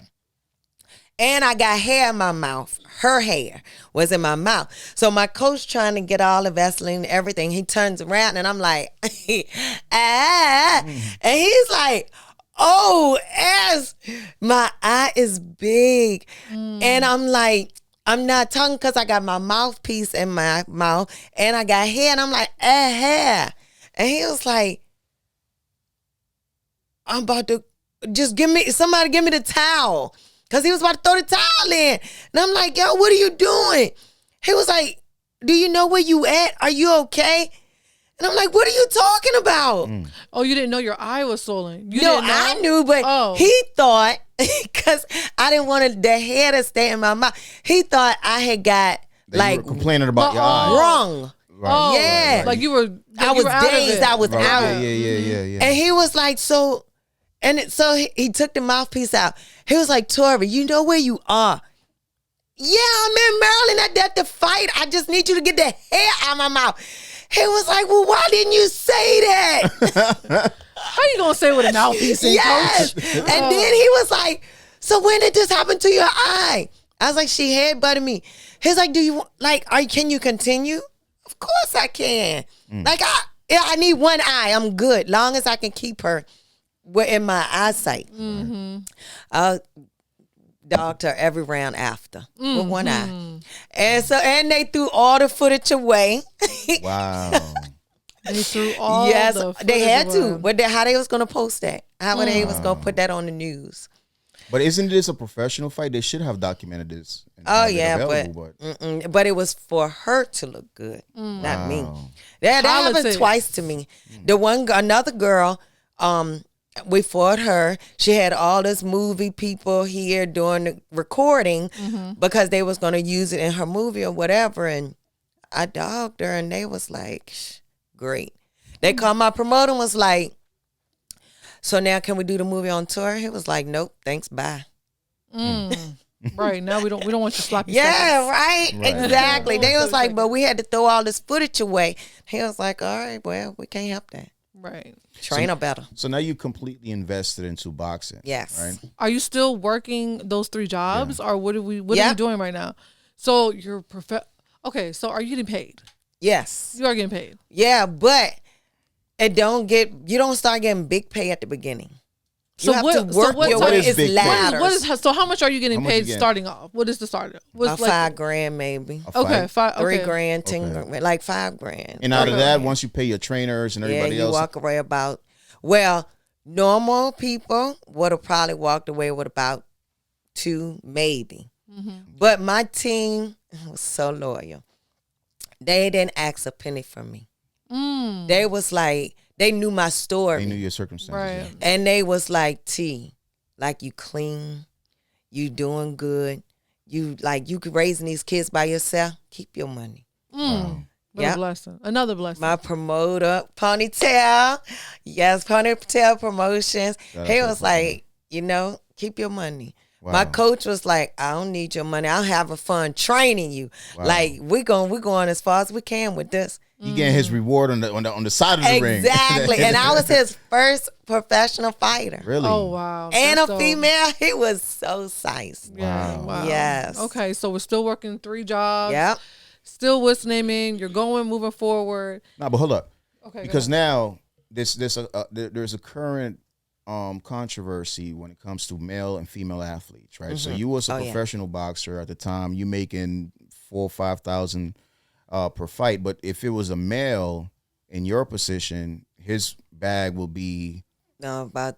Speaker 3: And I got hair in my mouth. Her hair was in my mouth. So my coach trying to get all the Vaseline and everything. He turns around and I'm like, ah. And he's like, oh, my eye is big. And I'm like, I'm not talking because I got my mouthpiece in my mouth and I got hair. And I'm like, hair. And he was like, I'm about to somebody give me the towel. Because he was about to throw the towel in. And I'm like, yo, what are you doing? He was like, do you know where you at? Are you okay? And I'm like, what are you talking about?
Speaker 2: Oh, you didn't know your eye was swollen. You
Speaker 3: No,
Speaker 2: didn't know?
Speaker 3: I knew, but he thought, because I didn't want the hair to stay in my mouth. He thought I had got
Speaker 1: you were complaining about your eye.
Speaker 3: wrong.
Speaker 1: Right.
Speaker 2: Oh,
Speaker 3: Yeah.
Speaker 2: like you were.
Speaker 3: I was dazed. I was out.
Speaker 1: Yeah.
Speaker 3: And he was like, so he took the mouthpiece out. He was like, Tori, you know where you are? Yeah, I'm in Maryland at the fight. I just need you to get the hair out of my mouth. He was like, well, why didn't you say that?
Speaker 2: How you gonna say with a mouthpiece in,
Speaker 3: Yes.
Speaker 2: Coach?
Speaker 3: And then he was like, so when did this happen to your eye? I was like, she headbutted me. He's like, can you continue? Of course I can. Like, I need one eye. I'm good. Long as I can keep her in my eyesight. Doctor every round after with one eye. And they threw all the footage away.
Speaker 1: Wow.
Speaker 2: They threw all
Speaker 3: Yes,
Speaker 2: the footage
Speaker 3: they had
Speaker 2: away.
Speaker 3: to. But how they was going to post that? How they was going to put that on the news?
Speaker 1: But isn't this a professional fight? They should have documented this.
Speaker 3: Oh yeah, but it was for her to look good, not me. That happened twice to me. Another girl, we fought her. She had all this movie people here doing the recording because they was going to use it in her movie or whatever. And I dogged her, and they was like, great. They called my promoter and was like, so now can we do the movie on tour? He was like, nope, thanks, bye.
Speaker 2: Right, now we don't want you sloppy
Speaker 3: Yeah,
Speaker 2: seconds.
Speaker 3: right. Exactly. They was like, but we had to throw all this footage away. He was like, all right, well, we can't help that.
Speaker 2: Right.
Speaker 3: Train her better.
Speaker 1: So now you completely invested into boxing.
Speaker 3: Yes.
Speaker 1: Right.
Speaker 2: Are you still working those 3 jobs, or what are you doing right now? So you're Okay, so are you getting paid?
Speaker 3: Yes.
Speaker 2: You are getting paid.
Speaker 3: Yeah, but you don't start getting big pay at the beginning. You have to work your way. It's ladders.
Speaker 2: So how much are you getting paid starting off? What is the starter?
Speaker 3: What's $5,000 maybe.
Speaker 2: Okay,
Speaker 3: $3,000, $10,000, like $5,000.
Speaker 1: And out of that, once you pay your trainers and everybody else,
Speaker 3: you walk away about. Well, normal people would have probably walked away with about 2, maybe. But my team was so loyal. They didn't ask a penny from me. They was like, they knew my story.
Speaker 1: they knew your circumstances.
Speaker 2: Right.
Speaker 1: Yeah.
Speaker 3: And they was like, T, like you clean, you doing good, you raising these kids by yourself, keep your money.
Speaker 1: Wow.
Speaker 2: A blessing. Another blessing.
Speaker 3: My promoter, Ponytail, Ponytail Promotions. He was like, keep your money. Wow. My coach was like, I don't need your money. I'm having fun training you. Wow. Like we're going as far as we can with this.
Speaker 1: He getting his reward on the side of the ring.
Speaker 3: Exactly. And I was his first professional fighter.
Speaker 1: Really?
Speaker 2: Oh, wow.
Speaker 3: And a female. He was so nice.
Speaker 2: Yeah. Wow.
Speaker 3: Yes.
Speaker 2: Okay, so we're still working 3 jobs.
Speaker 3: Yep.
Speaker 2: Still moving. You're moving forward.
Speaker 1: No, but hold up.
Speaker 2: Okay.
Speaker 1: Because now there's a current controversy when it comes to male and female athletes, right? So you was a professional boxer at the time. You making $4,000 or $5,000 per fight, but if it was a male in your position, his bag will be
Speaker 3: about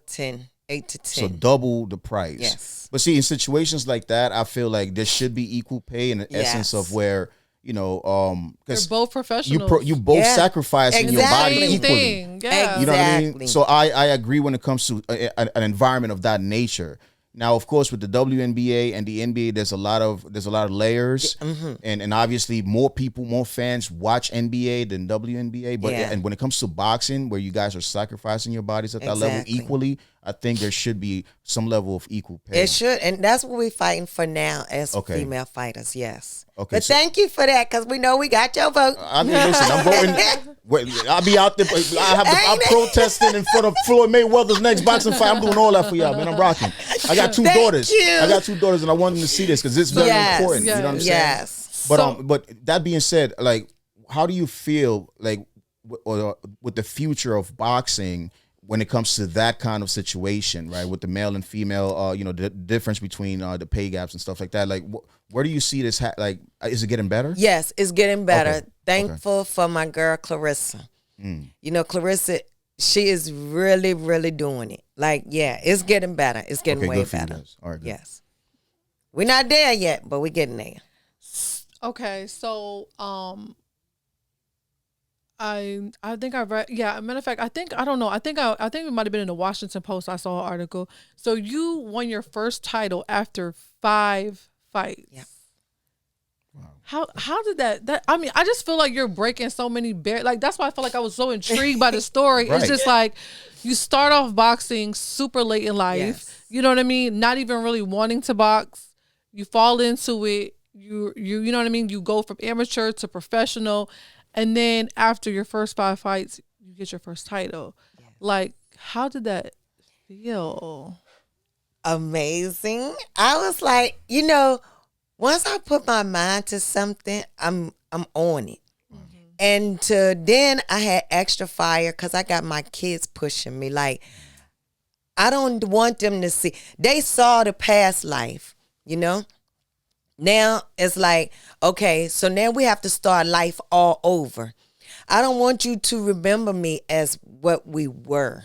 Speaker 3: 8 to 10.
Speaker 1: So double the price.
Speaker 3: Yes.
Speaker 1: But see, in situations like that, I feel like there should be equal pay in the essence of where, because
Speaker 2: you're both professionals.
Speaker 1: You both sacrificing your body equally.
Speaker 2: Yeah.
Speaker 1: You know what I mean? So I agree when it comes to an environment of that nature. Now, of course, with the WNBA and the NBA, there's a lot of layers, and obviously more fans watch NBA than WNBA. But and when it comes to boxing, where you guys are sacrificing your bodies at that level equally, I think there should be some level of equal pay.
Speaker 3: It should, and that's what we're fighting for now as female fighters. Yes.
Speaker 1: Okay.
Speaker 3: But thank you for that, because we know we got your vote.
Speaker 1: I mean, listen, I'm voting. I'll be out there. I'm protesting in front of Floyd Mayweather's next boxing fight. I'm doing all that for y'all, man. I'm rocking. I got 2 daughters. I got 2 daughters, and I want them to see this because it's very important. You know what I'm saying?
Speaker 3: Yes.
Speaker 1: But that being said, like, how do you feel like with the future of boxing when it comes to that kind of situation, right? With the male and female, the difference between the pay gaps and stuff like that. Like, where do you see this? Is it getting better?
Speaker 3: Yes, it's getting better. Okay. Thankful for my girl Clarissa. Clarissa, she is really, really doing it. Like, it's getting better. It's getting way better.
Speaker 1: All right.
Speaker 3: Yes, we're not there yet, but we're getting there.
Speaker 2: Okay, so I think I read, yeah, matter of fact, I don't know. I think it might have been in the Washington Post. I saw an article. So you won your first title after 5 fights.
Speaker 3: Yeah.
Speaker 2: How did that I mean, I just feel like you're breaking so many like that's why I felt like I was so intrigued by the story.
Speaker 1: Right.
Speaker 2: It's just like you start off boxing super late in life.
Speaker 3: Yes.
Speaker 2: You know what I mean? Not even really wanting to box. You fall into it. You know what I mean? You go from amateur to professional, and then after your first 5 fights, you get your first title. Yes. Like, how did that feel?
Speaker 3: Amazing. I was like, once I put my mind to something, I'm on it. Mm-hmm. And then I had extra fire because I got my kids pushing me. Like, I don't want them to see. They saw the past life, Now it's like, okay, so now we have to start life all over. I don't want you to remember me as what we were.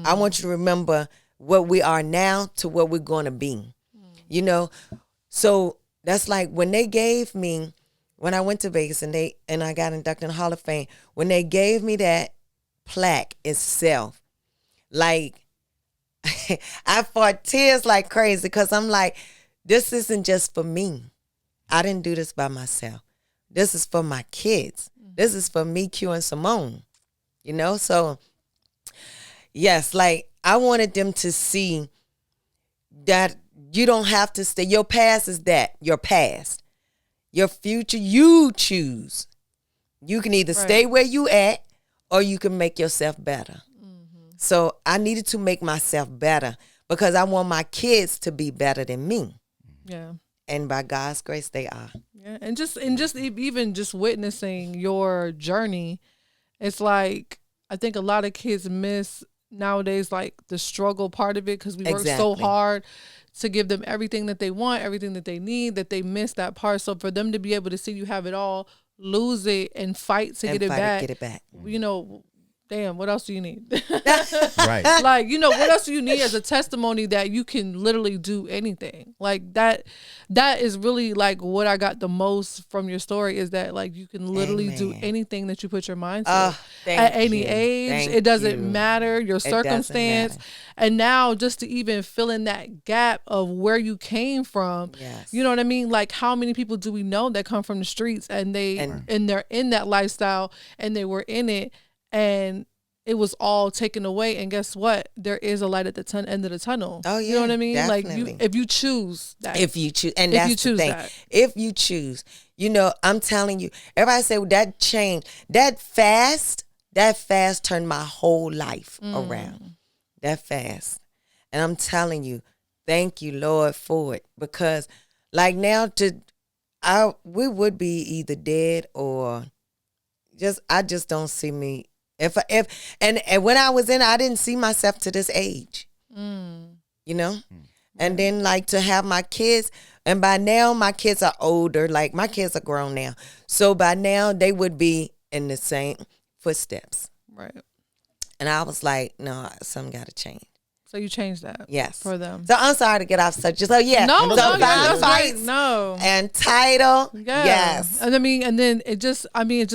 Speaker 3: I want you to remember what we are now to what we're going to be, So that's like when they gave me, when I went to Vegas and I got inducted in the Hall of Fame, when they gave me that plaque itself, like I fought tears like crazy because I'm like, this isn't just for me. I didn't do this by myself. This is for my kids. This is for me, Q, and Simone, So yes, like I wanted them to see that you don't have to stay. Your past is that, your past. Your future, you choose. You can either stay where you at or you can make yourself better. Mm-hmm. So I needed to make myself better because I want my kids to be better than me.
Speaker 2: Yeah.
Speaker 3: And by God's grace, they are.
Speaker 2: Yeah. And just even just witnessing your journey, it's like, I think a lot of kids miss nowadays, like the struggle part of it, because we work so hard to give them everything that they want, everything that they need, that they miss that part. So for them to be able to see you have it all, lose it, and fight to get it back. Damn, what else do you need?
Speaker 1: Right.
Speaker 2: Like, what else do you need as a testimony that you can literally do anything? Like that is really like what I got the most from your story, is that like you can literally do anything that you put your mind to at any age. It doesn't matter your circumstance. And now just to even fill in that gap of where you came from, you know what I mean? Like how many people do we know that come from the streets and they're in that lifestyle and they were in it, and it was all taken away, and guess what? There is a light at the end of the tunnel.
Speaker 3: Oh yeah,
Speaker 2: you know what I mean?
Speaker 3: definitely.
Speaker 2: Like if you choose that,
Speaker 3: and that's the thing. If you choose, I'm telling you. Everybody say that change, that fast turned my whole life around. That fast, and I'm telling you, thank you, Lord, for it, because like now we would be either dead or I just don't see me. And when I was in, I didn't see myself to this age, and then like to have my kids, and by now my kids are older, like my kids are grown now. So by now they would be in the same footsteps.
Speaker 2: Right.
Speaker 3: And I was like, no, something got to change.
Speaker 2: So you changed that,
Speaker 3: yes,
Speaker 2: for them.
Speaker 3: So I'm sorry to get off subject. So yeah,
Speaker 2: no,
Speaker 3: so 5 fights,
Speaker 2: and
Speaker 3: title,
Speaker 2: yes. And and then it just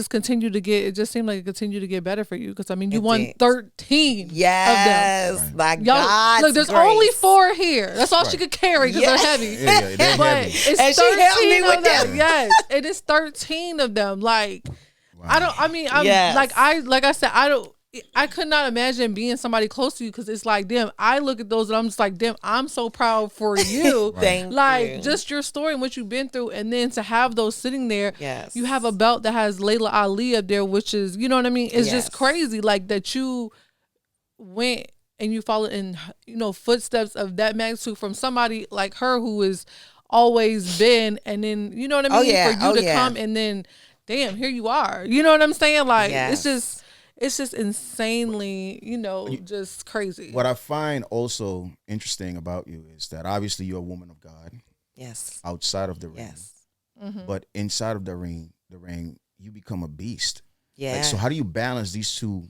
Speaker 2: continued to get. It just seemed like it continued to get better for you, because you won 13.
Speaker 3: Yes,
Speaker 2: of them.
Speaker 3: My God,
Speaker 2: look, there's only 4 here. That's all she could carry because they're heavy.
Speaker 1: Yeah, they're
Speaker 2: but
Speaker 1: heavy.
Speaker 2: It's
Speaker 3: and
Speaker 2: 13
Speaker 3: she helped me with
Speaker 2: them.
Speaker 3: them.
Speaker 2: Yes, it is 13 of them. Like
Speaker 1: Wow.
Speaker 2: I said, I could not imagine being somebody close to you, because it's like, damn, I look at those and I'm just like, damn, I'm so proud for you.
Speaker 3: Thank you.
Speaker 2: Just your story and what you've been through, and then to have those sitting there.
Speaker 3: Yes.
Speaker 2: You have a belt that has Layla Ali up there, which is, you know what I mean? It's just crazy, like that you went and you followed in, footsteps of that magnitude from somebody like her who has always been, and then, you know what I mean? For you to come and then, damn, here you are. You know what I'm saying? Like, it's just insanely, just crazy.
Speaker 1: What I find also interesting about you is that obviously you're a woman of God.
Speaker 3: Yes.
Speaker 1: Outside of the ring.
Speaker 3: Yes.
Speaker 2: Mm-hmm.
Speaker 1: But inside of the ring, you become a beast.
Speaker 3: Yeah.
Speaker 1: Like, so how do you balance these two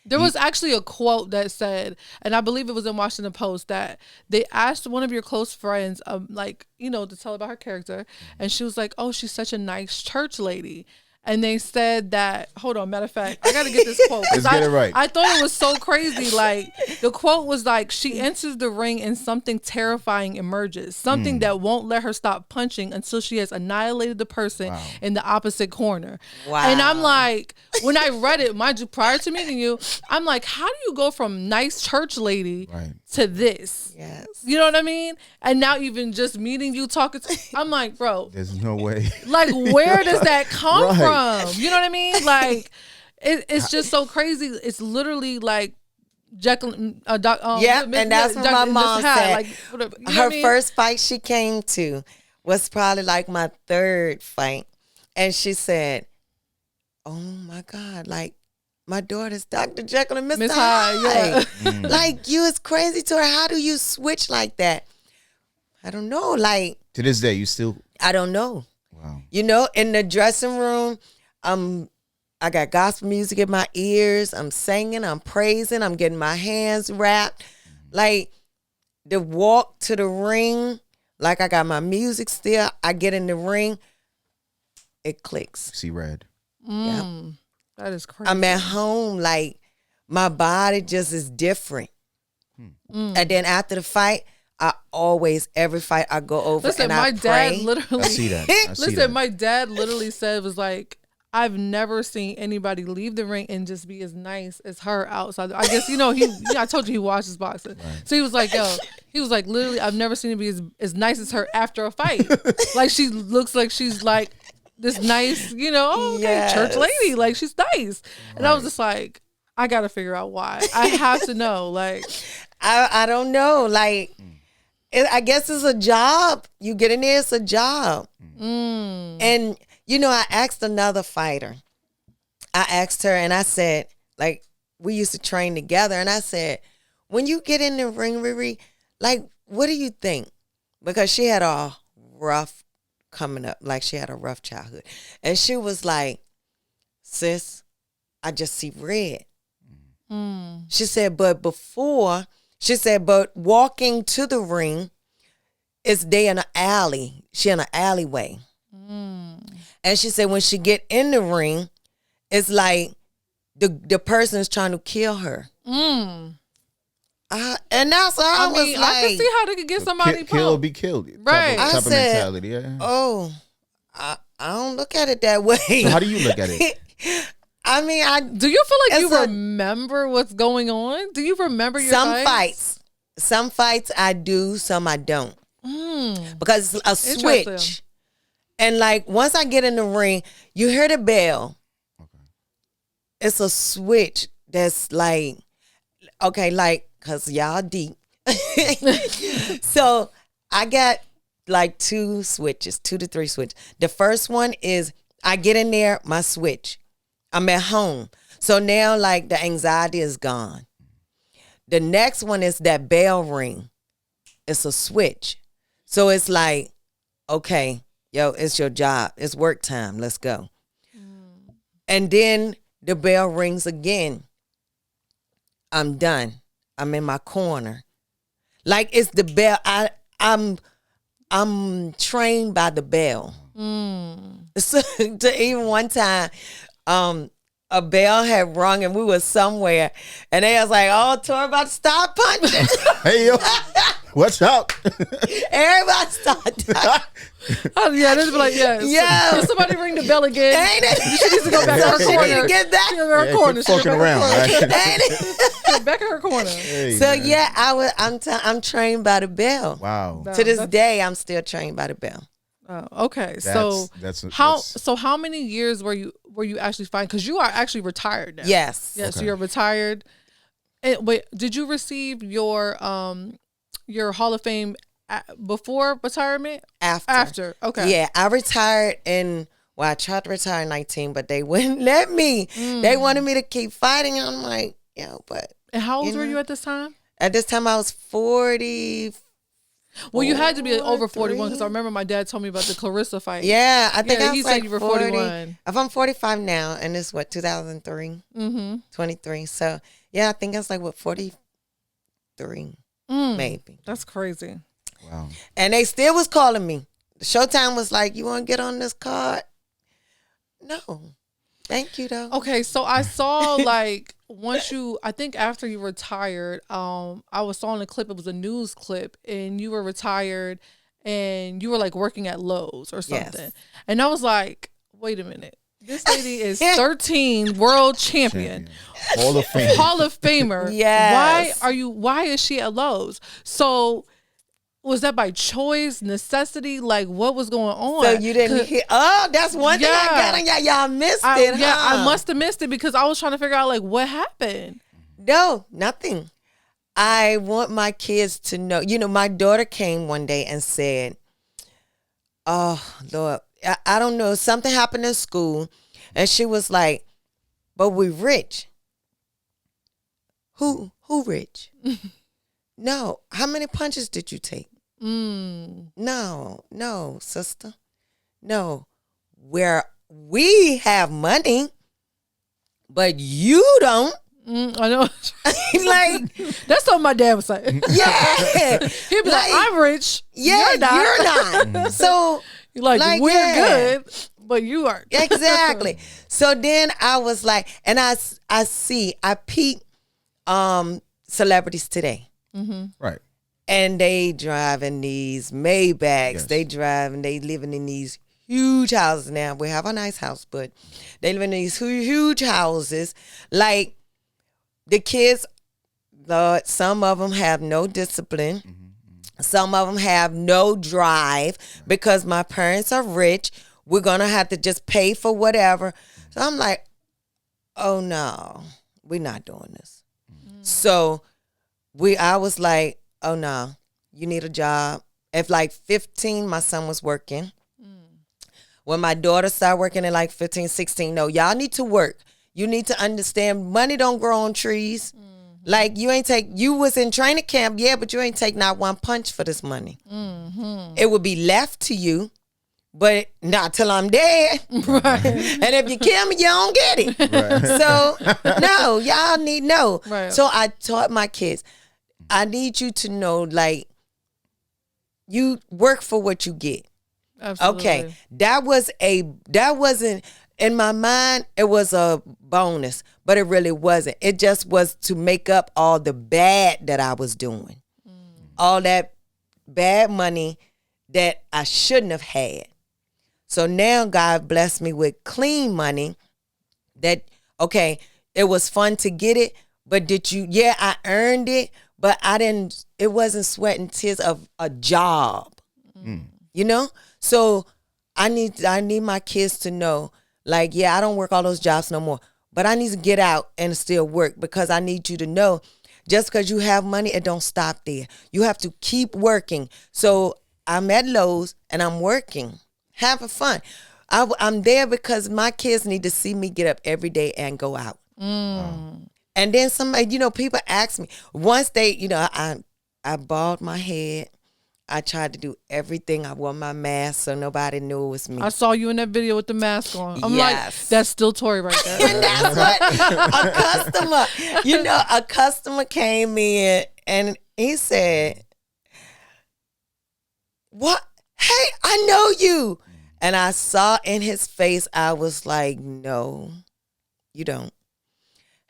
Speaker 2: There was actually a quote that said, and I believe it was in Washington Post, that they asked one of your close friends, like, you know, to tell about her character. And she was like, oh, she's such a nice church lady. And they said that, hold on, matter of fact, I got to get this quote.
Speaker 1: Let's get it right.
Speaker 2: I thought it was so crazy. Like, the quote was like, she enters the ring and something terrifying emerges. Something that won't let her stop punching until she has annihilated the person in the opposite corner.
Speaker 3: Wow.
Speaker 2: And I'm like, when I read it, mind you, prior to meeting you, I'm like, how do you go from nice church lady to this?
Speaker 3: Yes.
Speaker 2: You know what I mean? And now even just meeting you, talking to, I'm like, bro.
Speaker 1: There's no way.
Speaker 2: Like, where does that come from? You know what I mean? Like, it's just so crazy. It's literally like Jekyll.
Speaker 3: And that's what my mom said.
Speaker 2: Like, whatever, you know
Speaker 3: her
Speaker 2: what I mean?
Speaker 3: first fight she came to was probably like my third fight, and she said, "Oh my God, like my daughter's Dr. Jekyll and Mr. Hyde. Yeah. Like, you is crazy to her. How do you switch like that?" I don't know. Like,
Speaker 1: to this day, you still.
Speaker 3: I don't know.
Speaker 1: Wow.
Speaker 3: You know, in the dressing room, I got gospel music in my ears. I'm singing, I'm praising, I'm getting my hands wrapped. Like, the walk to the ring, like I got my music still. I get in the ring, it clicks.
Speaker 1: See red.
Speaker 2: Yeah. That is crazy.
Speaker 3: I'm at home, like, my body just is different. And then after the fight, every fight I go over and I pray.
Speaker 2: Dad literally.
Speaker 1: I see that.
Speaker 2: Listen, my dad literally said, was like, I've never seen anybody leave the ring and just be as nice as her outside. I guess, you know, I told you he watches boxing. Right. So he was like, literally, I've never seen him be as nice as her after a fight. Like, she looks like she's like this nice, you know, church lady. Like, she's nice. And I was just like, I got to figure out why. I have to know. Like,
Speaker 3: I don't know. Like, I guess it's a job. You get in there, it's a job. And, you know, I asked another fighter. I asked her and I said, like, we used to train together. And I said, when you get in the ring, Riri, like, what do you think? Because she had a rough coming up. Like, she had a rough childhood. And she was like, sis, I just see red. She said, but walking to the ring, it's they in an alley. She in an alleyway. And she said when she get in the ring, it's like the person is trying to kill her. And that's what I was like.
Speaker 2: I can see how they could get somebody
Speaker 1: kill or be killed.
Speaker 2: Right.
Speaker 1: Type of mentality. Yeah.
Speaker 3: Oh, I don't look at it that way.
Speaker 1: So how do you look at it?
Speaker 3: I mean,
Speaker 2: do you feel like you remember what's going on? Do you remember your fights?
Speaker 3: Some fights I do, some I don't. Because it's a switch. And like, once I get in the ring, you hear the bell. Okay. It's a switch that's like, okay, like, because y'all deep. So I got like 2 to 3 switches. The first one is I get in there, my switch. I'm at home. So now, like, the anxiety is gone. The next one is that bell ring. It's a switch. So it's like, okay, yo, it's your job. It's work time. Let's go. And then the bell rings again. I'm done. I'm in my corner. Like, it's the bell. I'm trained by the bell. So, to even one time, a bell had rung and we was somewhere, and they was like, "Oh, Tori about to start punching."
Speaker 1: Hey yo, watch out!
Speaker 3: Everybody started.
Speaker 2: Oh yeah, this be like Can somebody ring the bell again?
Speaker 3: Ain't it?
Speaker 2: She needs to go back to her corner.
Speaker 3: She need to get back
Speaker 2: in her corner.
Speaker 1: Fucking around, right?
Speaker 3: Ain't it?
Speaker 2: Back in her corner.
Speaker 1: Hey,
Speaker 3: so
Speaker 1: man.
Speaker 3: yeah, I'm trained by the bell.
Speaker 1: Wow.
Speaker 3: To this day, I'm still trained by the bell.
Speaker 2: Oh, okay. So how many years were you actually fighting? Because you are actually retired now.
Speaker 3: Yes.
Speaker 2: Yeah. Okay. So you're retired. And wait, did you receive your Hall of Fame before retirement? After. Okay.
Speaker 3: Yeah, I retired I tried to retire in 19, but they wouldn't let me. They wanted me to keep fighting. I'm like, but.
Speaker 2: And how old were you at this time?
Speaker 3: At this time, I was 40.
Speaker 2: Well, you had to be over 41 because I remember my dad told me about the Clarissa fight.
Speaker 3: Yeah, I think
Speaker 2: he said you were 41.
Speaker 3: If I'm 45 now, and it's what 2003, 23. So yeah, I think it's like what 43, maybe.
Speaker 2: That's crazy.
Speaker 1: Wow.
Speaker 3: And they still was calling me. Showtime was like, "You want to get on this card?" No, thank you though.
Speaker 2: Okay, so I saw like I think after you retired, I saw in a clip, it was a news clip, and you were retired and you were like working at Lowe's or something. Yes. And I was like, wait a minute. This lady is 13 world champion.
Speaker 1: Hall of Famer.
Speaker 2: Hall of Famer.
Speaker 3: Yes.
Speaker 2: Why is she at Lowe's? So was that by choice, necessity? Like, what was going on?
Speaker 3: So you didn't hear? Oh, that's one thing I got on y'all. Y'all missed it,
Speaker 2: Yeah,
Speaker 3: huh?
Speaker 2: I must have missed it because I was trying to figure out, like, what happened?
Speaker 3: No, nothing. I want my kids to know. You know, my daughter came one day and said, "Oh, Lord, I don't know. Something happened in school." And she was like, "But we rich." Who rich? No. How many punches did you take? No, sister. No. Where we have money, but you don't.
Speaker 2: I know.
Speaker 3: Like,
Speaker 2: that's what my dad was saying.
Speaker 3: Yeah.
Speaker 2: He'd be like, I'm rich.
Speaker 3: Yeah,
Speaker 2: you're not.
Speaker 3: So,
Speaker 2: like we're good, but you aren't.
Speaker 3: Exactly. So then I was like, and I peep celebrities today.
Speaker 1: Right.
Speaker 3: And they driving these Maybachs. Yes. They living in these huge houses now. We have a nice house, but they live in these huge houses. Like the kids, Lord, some of them have no discipline. Some of them have no drive because my parents are rich. We're going to have to just pay for whatever. So I'm like, oh no, we're not doing this. So I was like, oh no, you need a job. At like 15, my son was working. When my daughter started working at like 15, 16, no, y'all need to work. You need to understand money don't grow on trees. Like you was in training camp, yeah, but you ain't take not one punch for this money. It would be left to you, but not till I'm dead. Right. And if you kill me, you don't get it. Right. So no, y'all need Right. So I taught my kids, I need you to know, like, you work for what you get. Absolutely. Okay. That wasn't in my mind, it was a bonus, but it really wasn't. It just was to make up all the bad that I was doing. All that bad money that I shouldn't have had. So now God blessed me with clean money that, okay, it was fun to get it, but I earned it, but it wasn't sweat and tears of a job, you know? So I need my kids to know, like, yeah, I don't work all those jobs no more, but I need to get out and still work because I need you to know just because you have money, it don't stop there. You have to keep working. So I'm at Lowe's and I'm working, having fun. I'm there because my kids need to see me get up every day and go out. And then somebody, people ask me, once they, I bald my head. I tried to do everything. I wore my mask so nobody knew it was me.
Speaker 2: I saw you in that video with the mask on. I'm like, that's still Tori right there.
Speaker 3: And that's what a customer came in and he said, "What? Hey, I know you." And I saw in his face, I was like, "No, you don't."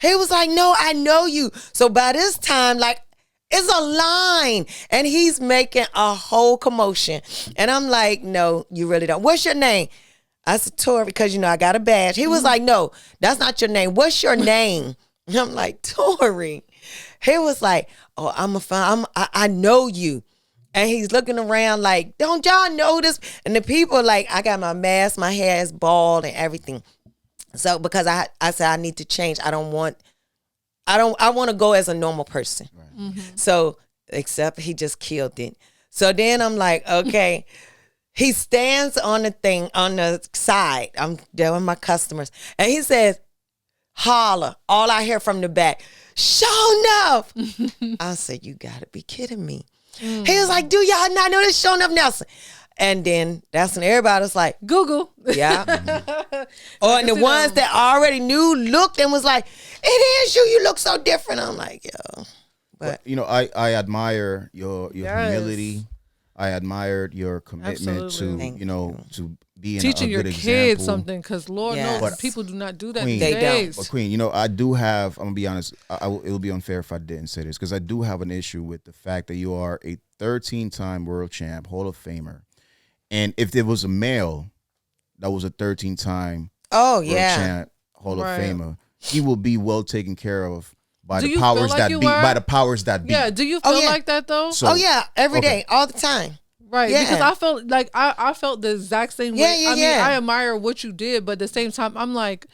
Speaker 3: He was like, "No, I know you." So by this time, like, it's a line. And he's making a whole commotion. And I'm like, "No, you really don't. What's your name?" I said, "Tori," because, I got a badge. He was like, "No, that's not your name. What's your name?" And I'm like, "Tori." He was like, "Oh, I know you." And he's looking around like, "Don't y'all know this?" And the people, like, I got my mask, my hair is bald and everything. So because I said I need to change. I want to go as a normal person. Right. So except he just killed it. So then I'm like, okay. He stands on the thing on the side. I'm there with my customers. And he says, "Holler." All I hear from the back, "Shonuff." I said, "You gotta be kidding me." He was like, do y'all not know this Shonuff Nelson? And then that's when everybody was like,
Speaker 2: Google.
Speaker 3: Yeah. Or and the ones that already knew looked and was like, it is you. You look so different. I'm like, yo. But
Speaker 1: you know, I admire your humility. I admired your commitment to being
Speaker 2: teaching
Speaker 1: a good
Speaker 2: your kids
Speaker 1: example.
Speaker 2: something, because Lord knows people do not do that
Speaker 1: Queen,
Speaker 2: these days.
Speaker 1: But Queen, you know, I do have. I'm gonna be honest. It would be unfair if I didn't say this, because I do have an issue with the fact that you are a 13-time world champ, Hall of Famer, and if there was a male that was a 13-time world champ, Hall of Famer, he will be well taken care of by the powers that be. By the powers that be.
Speaker 2: Yeah. Do you feel like that though?
Speaker 3: So, every day, all the time.
Speaker 2: Right, because I felt like I felt the exact same way. I mean, I admire what you did, but at the same time, I'm like,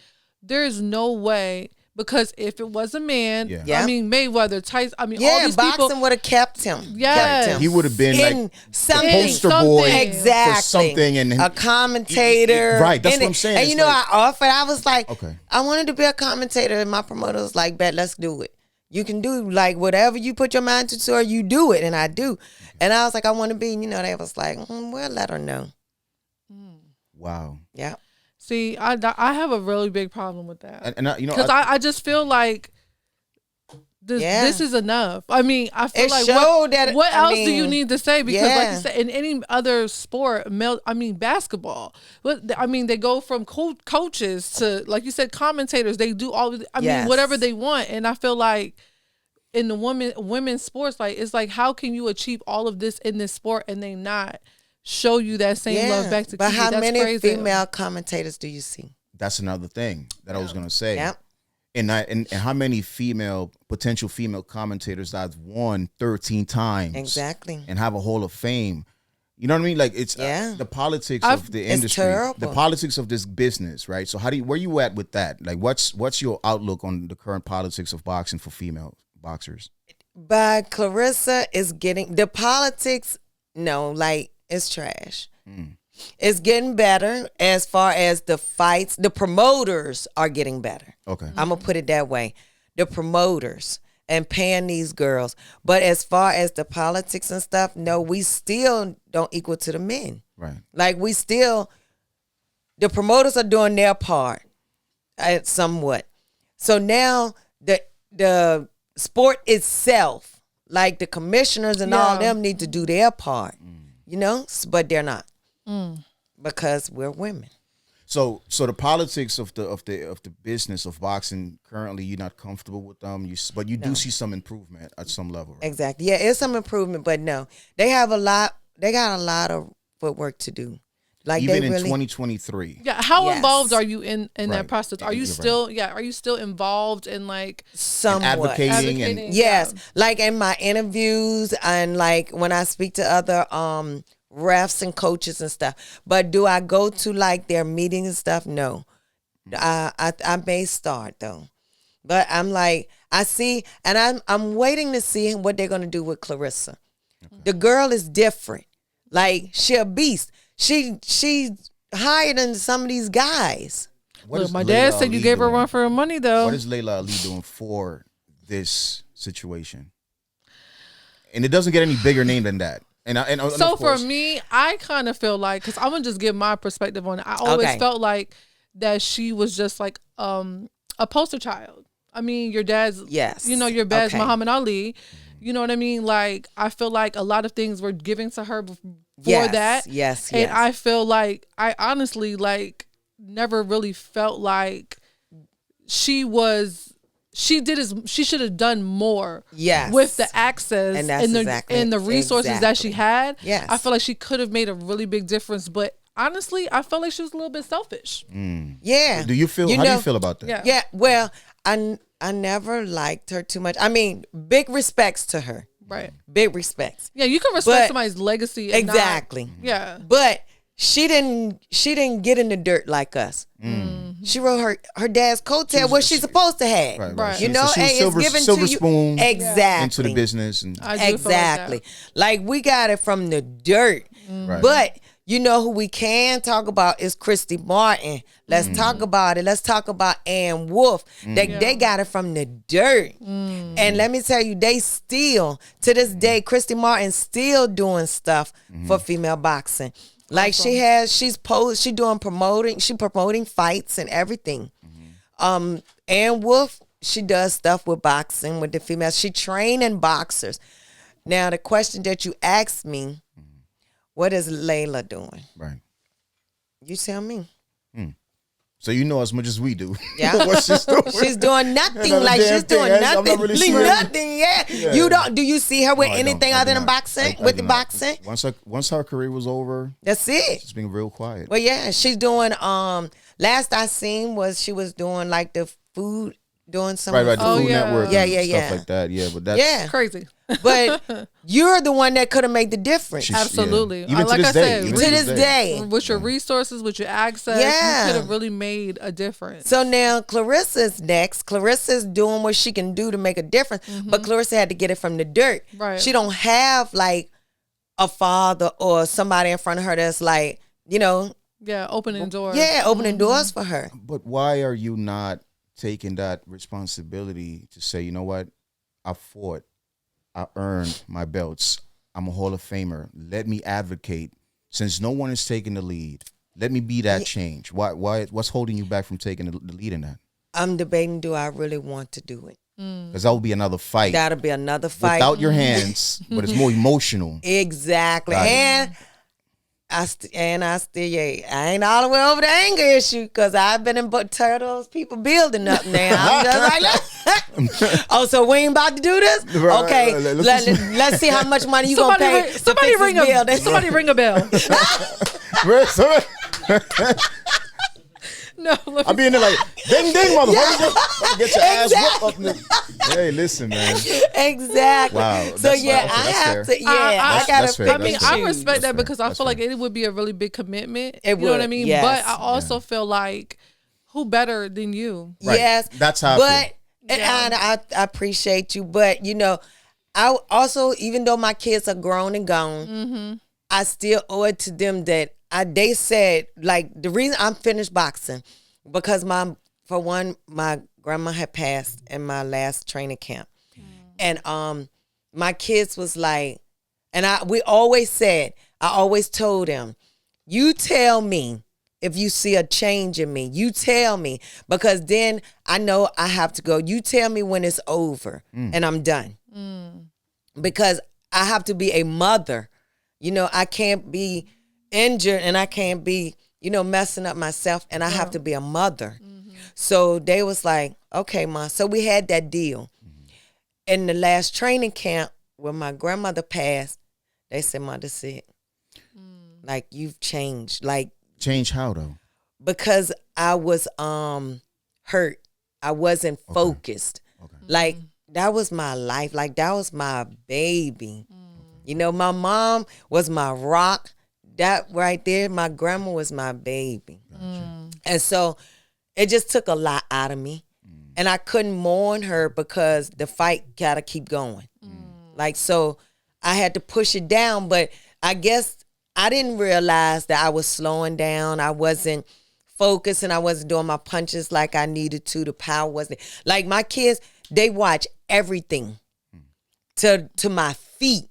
Speaker 2: there's no way, because if it was a man, I mean, Mayweather, Tyson, I mean, all these people,
Speaker 3: boxing would have kept him.
Speaker 2: Yes,
Speaker 1: he would have been
Speaker 3: in
Speaker 1: like
Speaker 3: something,
Speaker 1: poster boy
Speaker 3: exactly,
Speaker 1: for something, and
Speaker 3: a commentator.
Speaker 1: Right, that's what I'm saying.
Speaker 3: And you know,
Speaker 1: like,
Speaker 3: I offered. I was like, I wanted to be a commentator, and my promoter was like, "Bet, let's do it. You can do like whatever you put your mind to, or you do it," and I do. And I was like, I want to be, you know, they was like, well, let her know.
Speaker 1: Wow.
Speaker 3: Yeah.
Speaker 2: See, I have a really big problem with that.
Speaker 1: And you know,
Speaker 2: because I just feel like this is enough. I mean, I feel like what else do you need to say? Because like you said, in any other sport, basketball, I mean, they go from coaches to, like you said, commentators. They do all, I mean, whatever they want. And I feel like in the women's sports, like, it's like, how can you achieve all of this in this sport and they not show you that same love back to
Speaker 3: But how many
Speaker 2: crazy.
Speaker 3: female commentators do you see?
Speaker 1: That's another thing that I was gonna say. Yep. And how many potential female commentators that have won 13 times
Speaker 3: exactly
Speaker 1: and have a Hall of Fame? You know what I mean? Like, it's the politics of the industry, the politics of this business, right? So where you at with that? Like, what's your outlook on the current politics of boxing for female boxers?
Speaker 3: But Clarissa is getting the politics. No, like, it's trash. It's getting better as far as the fights. The promoters are getting better. Okay, I'm gonna put it that way. The promoters and paying these girls. But as far as the politics and stuff, no, we still don't equal to the men. Right. Like, the promoters are doing their part, somewhat. So now the sport itself, like the commissioners and all them, need to do their part, you know, but they're not because we're women.
Speaker 1: So the politics of the business of boxing currently, you're not comfortable with them, but you do see some improvement at some level, right?
Speaker 3: Exactly. Yeah, it's some improvement, but no, they got a lot of footwork to do. Like,
Speaker 1: even in 2023.
Speaker 2: Yeah. How involved are you in that process? Are you still Are you still involved in, like,
Speaker 3: somewhat
Speaker 1: advocating and
Speaker 3: yes, like in my interviews and like when I speak to other refs and coaches and stuff. But do I go to, like, their meetings and stuff? No. I may start though. But I'm like, I see, and I'm waiting to see what they're gonna do with Clarissa. Okay. The girl is different. Like, she a beast. She's higher than some of these guys.
Speaker 2: Look, my dad said you gave her a run for her money, though.
Speaker 1: What is Layla Ali doing for this situation? And it doesn't get any bigger name than that.
Speaker 2: So for me, I kind of feel like, because I'm gonna just give my perspective on it. I always felt like that she was just like a poster child. I mean, your dad's your dad's Muhammad Ali. You know what I mean? Like, I feel like a lot of things were given to her before that.
Speaker 3: Yes.
Speaker 2: And I feel like I honestly, like, never really felt like she should have done more with the access and the resources that she had. Yes. I feel like she could have made a really big difference, but honestly, I felt like she was a little bit selfish.
Speaker 3: Yeah.
Speaker 1: Do you feel how do you feel about that?
Speaker 3: Yeah. Well, I never liked her too much. I mean, big respects to her.
Speaker 2: Right.
Speaker 3: Big respects.
Speaker 2: Yeah, you can respect somebody's legacy.
Speaker 3: Exactly. But she didn't get in the dirt like us. She wrote her dad's coattail, what she's supposed to have. Right. You know,
Speaker 1: so
Speaker 3: it's given
Speaker 1: silver
Speaker 3: to you.
Speaker 1: Spoon
Speaker 3: Exactly.
Speaker 1: into the business. And
Speaker 3: exactly. Like, we got it from the dirt. Right. But You know who we can talk about is Christy Martin. Let's talk about it. Let's talk about Ann Wolf. They got it from the dirt. And let me tell you, they still, to this day, Christy Martin still doing stuff for female boxing. Like she's promoting fights and everything. Ann Wolf, she does stuff with boxing with the females. She training boxers. Now the question that you asked me, what is Layla doing?
Speaker 1: Right.
Speaker 3: You tell me.
Speaker 1: So you know as much as we do.
Speaker 3: Yeah.
Speaker 1: What's she doing?
Speaker 3: She's doing nothing. Like she's doing nothing. Really nothing. Yeah. You don't. Do you see her with anything other than boxing? With the boxing?
Speaker 1: Once her career was over,
Speaker 3: that's it.
Speaker 1: She's been real quiet.
Speaker 3: Well, yeah, she's doing. Last I seen was she was doing like the food, doing some
Speaker 1: right. The Food Network.
Speaker 3: Yeah.
Speaker 1: Stuff like that. Yeah, but that's
Speaker 2: crazy.
Speaker 3: But you're the one that could have made the difference.
Speaker 2: Absolutely.
Speaker 1: Even like I said,
Speaker 3: to this day.
Speaker 2: With your resources, with your access, you could have really made a difference.
Speaker 3: So now Clarissa's next. Clarissa's doing what she can do to make a difference. But Clarissa had to get it from the dirt.
Speaker 2: Right.
Speaker 3: She don't have like a father or somebody in front of her that's like,
Speaker 2: opening doors.
Speaker 3: Yeah, opening doors for her.
Speaker 1: But why are you not taking that responsibility to say, you know what, I fought, I earned my belts, I'm a Hall of Famer. Let me advocate. Since no one is taking the lead, let me be that change. Why? What's holding you back from taking the lead in that?
Speaker 3: I'm debating, do I really want to do it?
Speaker 1: Because that will be another fight.
Speaker 3: That'll be another fight.
Speaker 1: Without your hands, but it's more emotional.
Speaker 3: Exactly. And I ain't all the way over the anger issue because I've been in those people building up now. I'm just like, oh, so we ain't about to do this? Okay, let's see how much money you gonna pay.
Speaker 2: Somebody ring a bell. No,
Speaker 1: I'll be in there like, ding, ding, motherfucker. Get your ass whooped up. Hey, listen, man.
Speaker 3: Exactly.
Speaker 1: Wow.
Speaker 3: So, I have to, I gotta.
Speaker 2: I mean, I respect that because I feel like it would be a really big commitment.
Speaker 3: It would,
Speaker 2: you know what I mean?
Speaker 3: yes.
Speaker 2: But I also feel like, who better than you?
Speaker 1: Right.
Speaker 3: Yes.
Speaker 1: That's how I feel.
Speaker 3: And I appreciate you. But, I also, even though my kids are grown and gone, I still owe it to them that they said, like, the reason I'm finished boxing, because my grandma had passed in my last training camp. And my kids was like, and we always said, I always told them, you tell me if you see a change in me. You tell me, because then I know I have to go. You tell me when it's over and I'm done. Because I have to be a mother. I can't be injured and I can't be, messing up myself, and I have to be a mother. So they was like, okay, Ma. So we had that deal. In the last training camp, when my grandmother passed, they said, Ma, that's it. Like, you've changed. Like,
Speaker 1: change how though?
Speaker 3: Because I was hurt. I wasn't focused. Okay. Like, that was my life. Like, that was my baby. My mom was my rock. That right there, my grandma was my baby. And so it just took a lot out of me. And I couldn't mourn her because the fight gotta keep going. Like, so I had to push it down. But I guess I didn't realize that I was slowing down. I wasn't focused and I wasn't doing my punches like I needed to. The power wasn't. Like, my kids, they watch everything to my feet.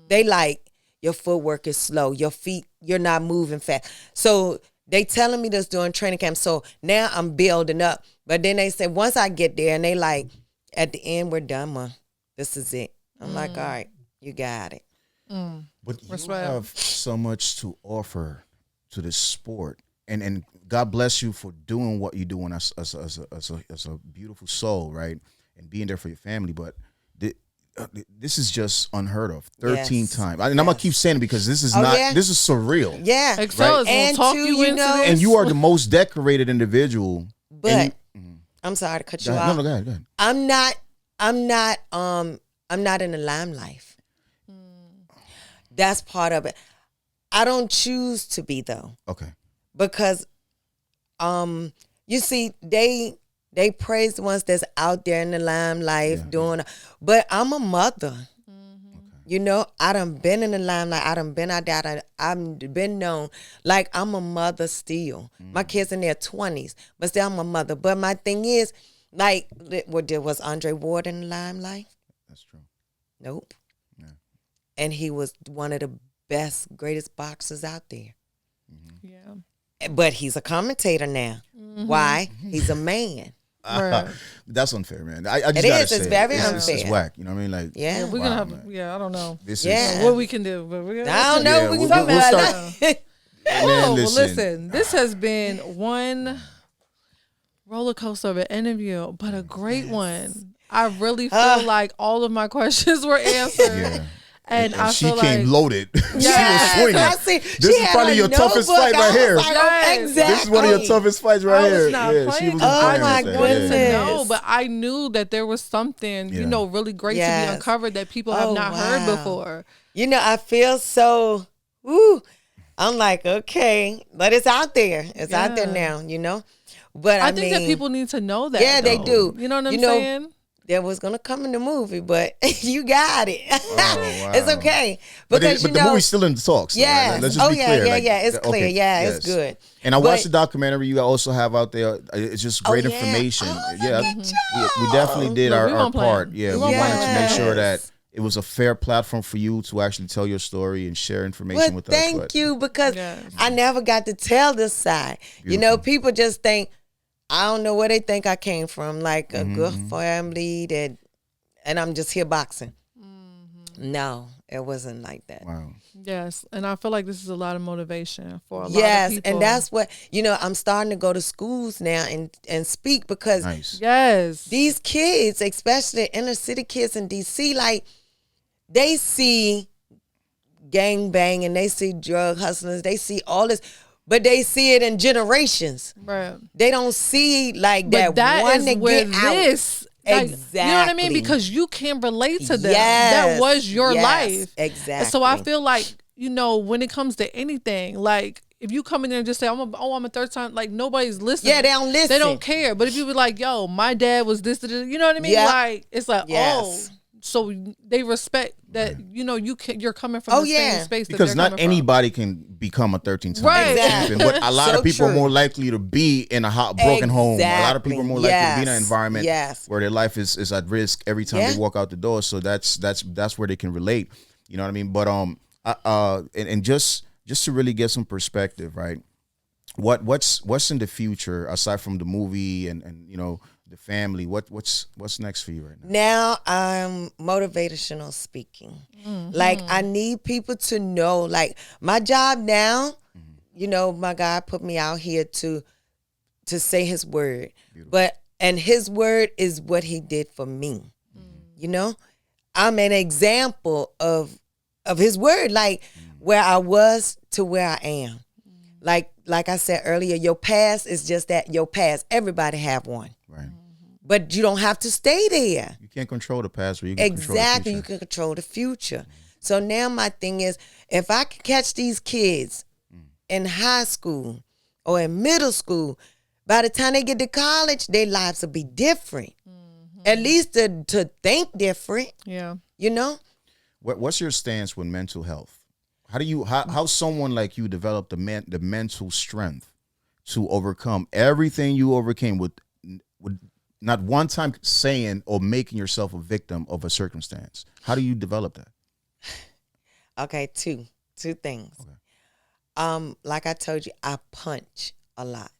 Speaker 3: They like, your footwork is slow. Your feet, you're not moving fast. So they telling me this during training camp. So now I'm building up. But then they say, once I get there, and they like, at the end, we're done, Ma. This is it. I'm like, all right, you got it.
Speaker 1: But you have so much to offer to this sport. And God bless you for doing what you're doing as a beautiful soul, right? And being there for your family. But this is just unheard of. 13 times. And I'm gonna keep saying it because this is this is surreal.
Speaker 3: Yeah.
Speaker 2: Right? And talk you into this.
Speaker 1: And you are the most decorated individual.
Speaker 3: But I'm sorry to cut you off.
Speaker 1: No, go ahead.
Speaker 3: I'm not in the limelight. That's part of it. I don't choose to be though.
Speaker 1: Okay.
Speaker 3: Because you see, they praise the ones that's out there in the limelight doing, but I'm a mother. You know, I done been in the limelight. I done been out there. I've been known. Like, I'm a mother still. My kids in their 20s, but still I'm a mother. But my thing is, like, was Andre Ward in the limelight?
Speaker 1: That's true.
Speaker 3: Nope.
Speaker 1: Yeah.
Speaker 3: And he was one of the best, greatest boxers out there.
Speaker 2: Yeah.
Speaker 3: But he's a commentator now. Why? He's a man.
Speaker 2: Right.
Speaker 1: That's unfair, man. I just
Speaker 3: It
Speaker 1: gotta
Speaker 3: is.
Speaker 1: say
Speaker 3: It's very
Speaker 1: It's
Speaker 3: unfair.
Speaker 1: whack. You know what I mean? Like,
Speaker 3: Yeah.
Speaker 2: We're
Speaker 1: wow,
Speaker 2: gonna have.
Speaker 1: man.
Speaker 2: Yeah, I don't know.
Speaker 1: This
Speaker 3: Yeah.
Speaker 1: is.
Speaker 2: What we can do, but we're
Speaker 3: I don't know.
Speaker 1: Yeah,
Speaker 3: we can
Speaker 1: we'll
Speaker 3: talk about
Speaker 1: start-
Speaker 3: it.
Speaker 1: Man,
Speaker 2: Well, listen, this has been one roller coaster of an interview, but a great one. I really feel like all of my questions were answered.
Speaker 1: Yeah.
Speaker 2: And I
Speaker 1: she
Speaker 2: feel
Speaker 1: came
Speaker 2: like
Speaker 1: loaded.
Speaker 3: Yes,
Speaker 1: She was
Speaker 3: I
Speaker 1: swinging.
Speaker 3: see.
Speaker 1: This
Speaker 3: She
Speaker 1: is
Speaker 3: had
Speaker 1: probably
Speaker 3: her
Speaker 1: your toughest
Speaker 3: notebook.
Speaker 1: fight
Speaker 3: I
Speaker 1: right
Speaker 3: was
Speaker 1: here.
Speaker 3: like, oh,
Speaker 2: Yes.
Speaker 3: exactly.
Speaker 1: This is one of your toughest fights right
Speaker 2: I
Speaker 1: here.
Speaker 2: was not
Speaker 1: Yeah,
Speaker 2: playing.
Speaker 1: she was
Speaker 3: Oh,
Speaker 1: just
Speaker 3: my
Speaker 1: playing with
Speaker 2: wanted
Speaker 1: that.
Speaker 2: to
Speaker 1: Yeah.
Speaker 2: know, but I knew that there was something,
Speaker 1: Yeah.
Speaker 2: really great to
Speaker 3: Yes.
Speaker 2: be uncovered that people have
Speaker 3: Oh,
Speaker 2: not heard
Speaker 3: wow.
Speaker 2: before.
Speaker 3: You know, I feel so, woo. I'm like, okay, but it's out there. It's out there
Speaker 2: Yeah.
Speaker 3: now, you know? But I
Speaker 2: think
Speaker 3: mean,
Speaker 2: that people need to know that.
Speaker 3: Yeah, they
Speaker 2: though.
Speaker 3: do.
Speaker 2: You know what I'm
Speaker 3: You know,
Speaker 2: saying?
Speaker 3: that was going to come in the movie, but you got it.
Speaker 1: wow.
Speaker 3: It's okay.
Speaker 1: But
Speaker 3: Because,
Speaker 1: the movie's still in the talks. though, right?
Speaker 3: yes.
Speaker 1: Let's just be clear.
Speaker 3: It's clear. Yeah,
Speaker 1: yes.
Speaker 3: it's good.
Speaker 1: And I watched
Speaker 3: But-
Speaker 1: the documentary you also have out there. It's just great
Speaker 3: Oh, yeah.
Speaker 1: information.
Speaker 3: Oh,
Speaker 1: yeah,
Speaker 3: look at
Speaker 1: we definitely did
Speaker 2: Look,
Speaker 1: our
Speaker 2: we won't play
Speaker 1: part.
Speaker 2: it.
Speaker 1: Yeah,
Speaker 2: We
Speaker 1: we
Speaker 2: won't
Speaker 1: wanted
Speaker 2: play
Speaker 1: to make
Speaker 3: it.
Speaker 1: sure that
Speaker 3: Yes.
Speaker 1: it was a fair platform for you to actually tell your story and share information
Speaker 3: Well,
Speaker 1: with us.
Speaker 3: thank
Speaker 1: But
Speaker 3: you, because
Speaker 2: Yes.
Speaker 3: I never got to tell this side. You know, people just think, I don't know where they think I came from, like a good family that, and I'm just here boxing. No, it wasn't like that.
Speaker 1: Wow.
Speaker 2: Yes, and I feel like this is a lot of motivation for a lot of
Speaker 3: Yes,
Speaker 2: people.
Speaker 3: and that's what, you know, I'm starting to go to schools now and speak, because
Speaker 1: Nice.
Speaker 2: yes.
Speaker 3: these kids, especially inner city kids in DC, like, they see gang banging, they see drug hustlers, they see all this, but they see it in generations.
Speaker 2: Right.
Speaker 3: They don't see like
Speaker 2: But
Speaker 3: that one
Speaker 2: is
Speaker 3: that
Speaker 2: where
Speaker 3: get out.
Speaker 2: this, like,
Speaker 3: Exactly.
Speaker 2: you know what I mean? Because you can relate to them.
Speaker 3: Yes,
Speaker 2: That was your
Speaker 3: yes,
Speaker 2: life.
Speaker 3: exactly.
Speaker 2: And so I feel like, when it comes to anything, like, if you come in there and just say, I'm a third time, like, nobody's listening.
Speaker 3: Yeah, they don't listen.
Speaker 2: They don't care. But if you be like, yo, my dad was this, you know what I mean?
Speaker 3: Yeah.
Speaker 2: Like, it's like,
Speaker 3: Yes.
Speaker 2: so they respect that, you're coming from the same space that
Speaker 1: Because
Speaker 2: they're
Speaker 1: not
Speaker 2: coming from.
Speaker 1: anybody can become a 13-time
Speaker 2: Right.
Speaker 3: Exactly.
Speaker 1: champion, but a lot
Speaker 3: So
Speaker 1: of people
Speaker 3: true.
Speaker 1: are more likely to be in a hot, broken home. A lot of people are more likely to be in an
Speaker 3: Yes.
Speaker 1: environment
Speaker 3: Yes.
Speaker 1: where their life is at risk every time
Speaker 3: Yeah.
Speaker 1: they walk out the door. So that's where they can relate. You know what I mean? But and just to really get some perspective, right? What's in the future aside from the movie and the family? What's next for you right now?
Speaker 3: Now I'm motivational speaking. Like, I need people to know, like, my job now, my God put me out here to say his word. And his word is what he did for me. I'm an example of his word, like where I was to where I am. Like I said earlier, your past is just that, your past. Everybody have one.
Speaker 1: Right.
Speaker 3: But you don't have to stay there.
Speaker 1: You can't control the past, but you can control the
Speaker 3: Exactly.
Speaker 1: future.
Speaker 3: You can control the future. So now my thing is, if I can catch these kids in high school or in middle school, by the time they get to college, their lives will be different. At least to think different,
Speaker 2: Yeah.
Speaker 1: What's your stance with mental health? How someone like you developed the mental strength to overcome everything you overcame with not one time saying or making yourself a victim of a circumstance? How do you develop that?
Speaker 3: Okay, two things. Okay. Like I told you, I punch a lot.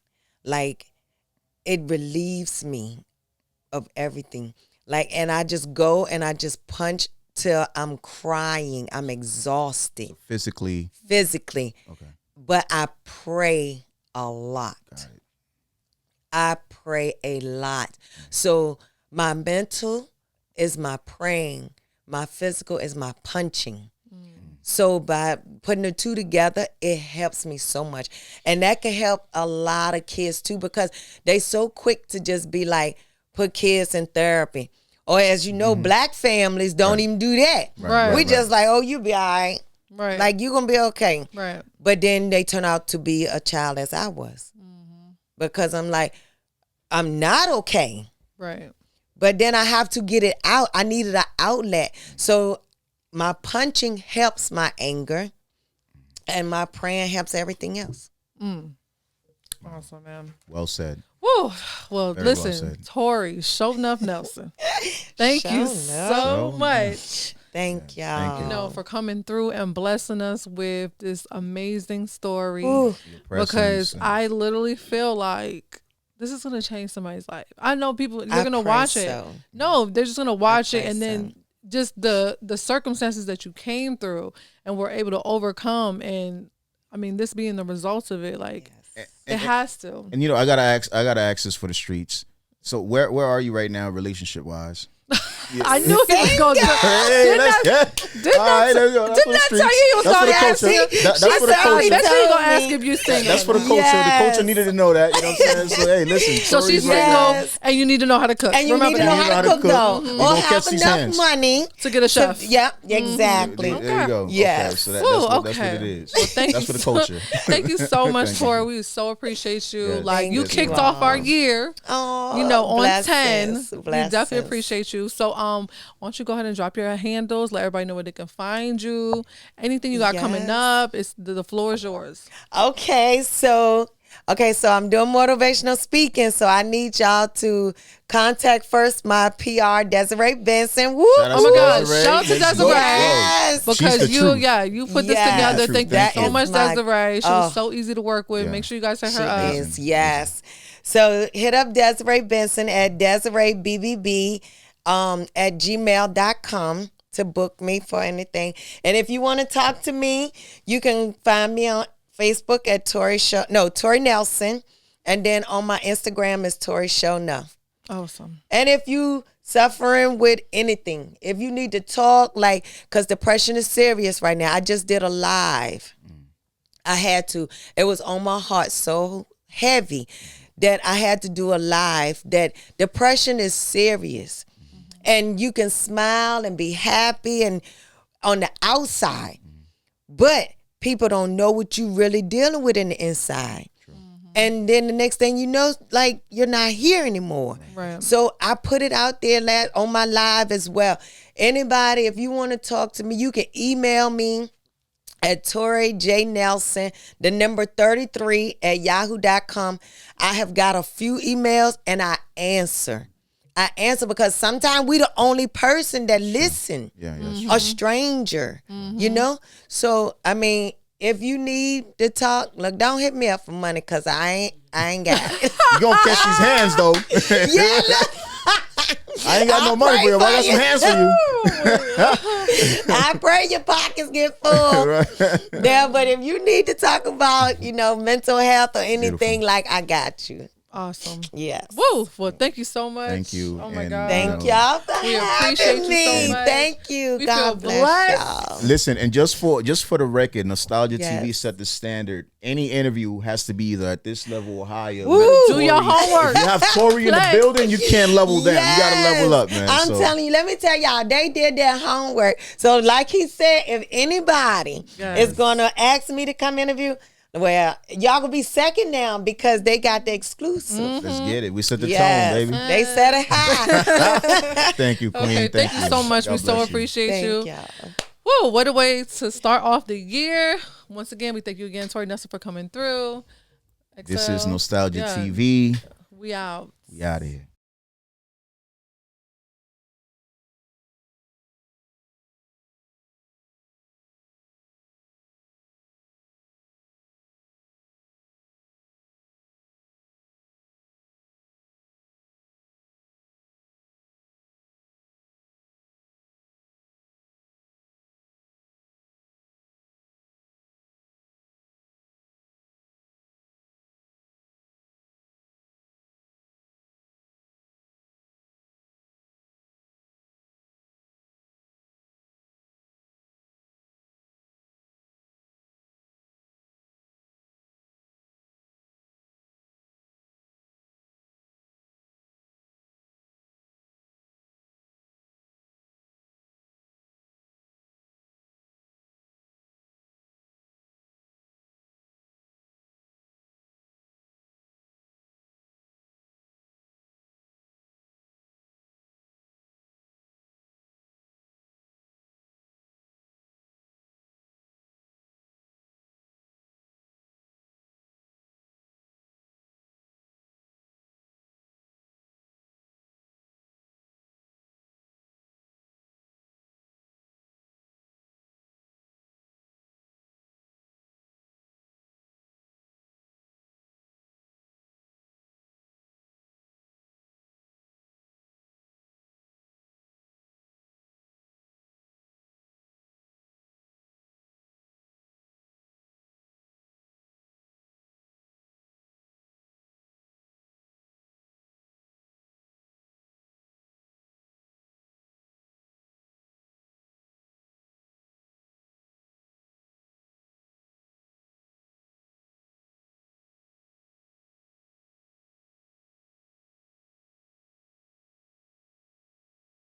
Speaker 3: Like, it relieves me of everything. Like, and I just go and I just punch till I'm crying. I'm exhausted.
Speaker 1: So physically.
Speaker 3: Okay. But I pray a lot.
Speaker 1: Got it.
Speaker 3: I pray a lot. So my mental is my praying. My physical is my punching. So by putting the two together, it helps me so much. And that can help a lot of kids too, because they so quick to just be like, put kids in therapy. Or as you know, black families don't even do that.
Speaker 2: Right.
Speaker 3: We just like, oh, you be all right.
Speaker 2: Right.
Speaker 3: Like, you going to be okay.
Speaker 2: Right.
Speaker 3: But then they turn out to be a child as I was. Because I'm like, I'm not okay.
Speaker 2: Right.
Speaker 3: But then I have to get it out. I needed an outlet. So my punching helps my anger, and my praying helps everything else.
Speaker 2: Awesome, man.
Speaker 1: Well said.
Speaker 2: Woo. Well,
Speaker 1: Very well
Speaker 2: listen,
Speaker 1: said.
Speaker 2: Tori Shonuff Nelson. Thank you so much.
Speaker 3: Thank y'all.
Speaker 1: Thank you.
Speaker 2: You know, for coming through and blessing us with this amazing story.
Speaker 3: Ooh.
Speaker 2: Because I literally feel like this is gonna change somebody's life. I know people they're gonna watch it. No, they're just gonna watch it, and then just the circumstances that you came through and were able to overcome, and I mean, this being the results of it, like it has to.
Speaker 1: And you know, I gotta ask this for the streets. So where are you right now, relationship wise? Yeah.
Speaker 2: I knew he was going to. Didn't I tell you he was going to ask me?
Speaker 1: That's for the culture.
Speaker 2: That's what you're going to ask if you sing.
Speaker 1: That's for the culture. The culture needed to know that. You know what I'm saying? So, hey, listen.
Speaker 2: So she's single, and you need to know how to cook.
Speaker 3: And you need to know how to cook, though. Or have enough money
Speaker 2: to get a chef.
Speaker 3: Yep, exactly.
Speaker 1: There you go.
Speaker 3: Yes.
Speaker 1: Okay, so that's what it is.
Speaker 2: Well,
Speaker 1: that's for the culture.
Speaker 2: Thank you so much, Tori. We so appreciate you. Like, you kicked off our year, you know, on 10. We definitely appreciate you. So, why don't you go ahead and drop your handles, let everybody know where they can find you, anything you got coming up. It's the floor is yours.
Speaker 3: Okay, so I'm doing motivational speaking, so I need y'all to contact first my PR, Desiree Benson. Woo!
Speaker 2: Oh my God! Shout out to Desiree,
Speaker 3: yes,
Speaker 2: because you put this together. Thank you so much, Desiree. She was so easy to work with. Make sure you guys hit her up.
Speaker 3: Yes. So hit up Desiree Benson at Desiree BBB. At gmail.com to book me for anything. And if you want to talk to me, you can find me on Facebook at Tori Nelson. And then on my Instagram is Tori Shonuff.
Speaker 2: Awesome. And
Speaker 3: if you suffering with anything, if you need to talk, like, because depression is serious right now. I just did a live. I had to. It was on my heart so heavy that I had to do a live, that depression is serious. And you can smile and be happy and on the outside, but people don't know what you really dealing with in the inside. And then the next thing you know, like, you're not here anymore. Right. So I put it out there on my live as well. Anybody, if you want to talk to me, you can email me at Tori J. Nelson, the number 33 at yahoo.com. I have got a few emails and I answer because sometimes we the only person that listen, a stranger, you know? So, I mean, if you need to talk, look, don't hit me up for money because I ain't got it.
Speaker 1: You gonna catch these hands, though.
Speaker 3: Yeah, look.
Speaker 1: I ain't got no money for you, but I got some hands for you.
Speaker 3: I pray your pockets get full. Right. Yeah, but if you need to talk about, mental health or anything, like, I got you.
Speaker 2: Awesome.
Speaker 3: Yes.
Speaker 2: Woo. Well, thank you so much.
Speaker 1: Thank you.
Speaker 2: Oh my God.
Speaker 3: Thank y'all for having me.
Speaker 2: So much.
Speaker 3: Thank you.
Speaker 2: We
Speaker 3: God bless y'all.
Speaker 1: Listen, and just for the record, Nostalgia TV set the standard. Any interview has to be either at this level or higher.
Speaker 2: Do your homework.
Speaker 1: If you have Tori in the building, you can't level down. You got to level up, man.
Speaker 3: I'm telling you, let me tell y'all, they did their homework. So like he said, if anybody is going to ask me to come interview, well, y'all gonna be second now because they got the exclusive.
Speaker 1: Let's get it. We set the tone, baby.
Speaker 3: They set it high.
Speaker 1: Thank you, Queen.
Speaker 2: Okay, thank you so much. We so appreciate you. Woo, what a way to start off the year. Once again, we thank you again, Tori Nelson, for coming through.
Speaker 1: This is Nostalgia TV.
Speaker 2: We out.
Speaker 1: We out of here.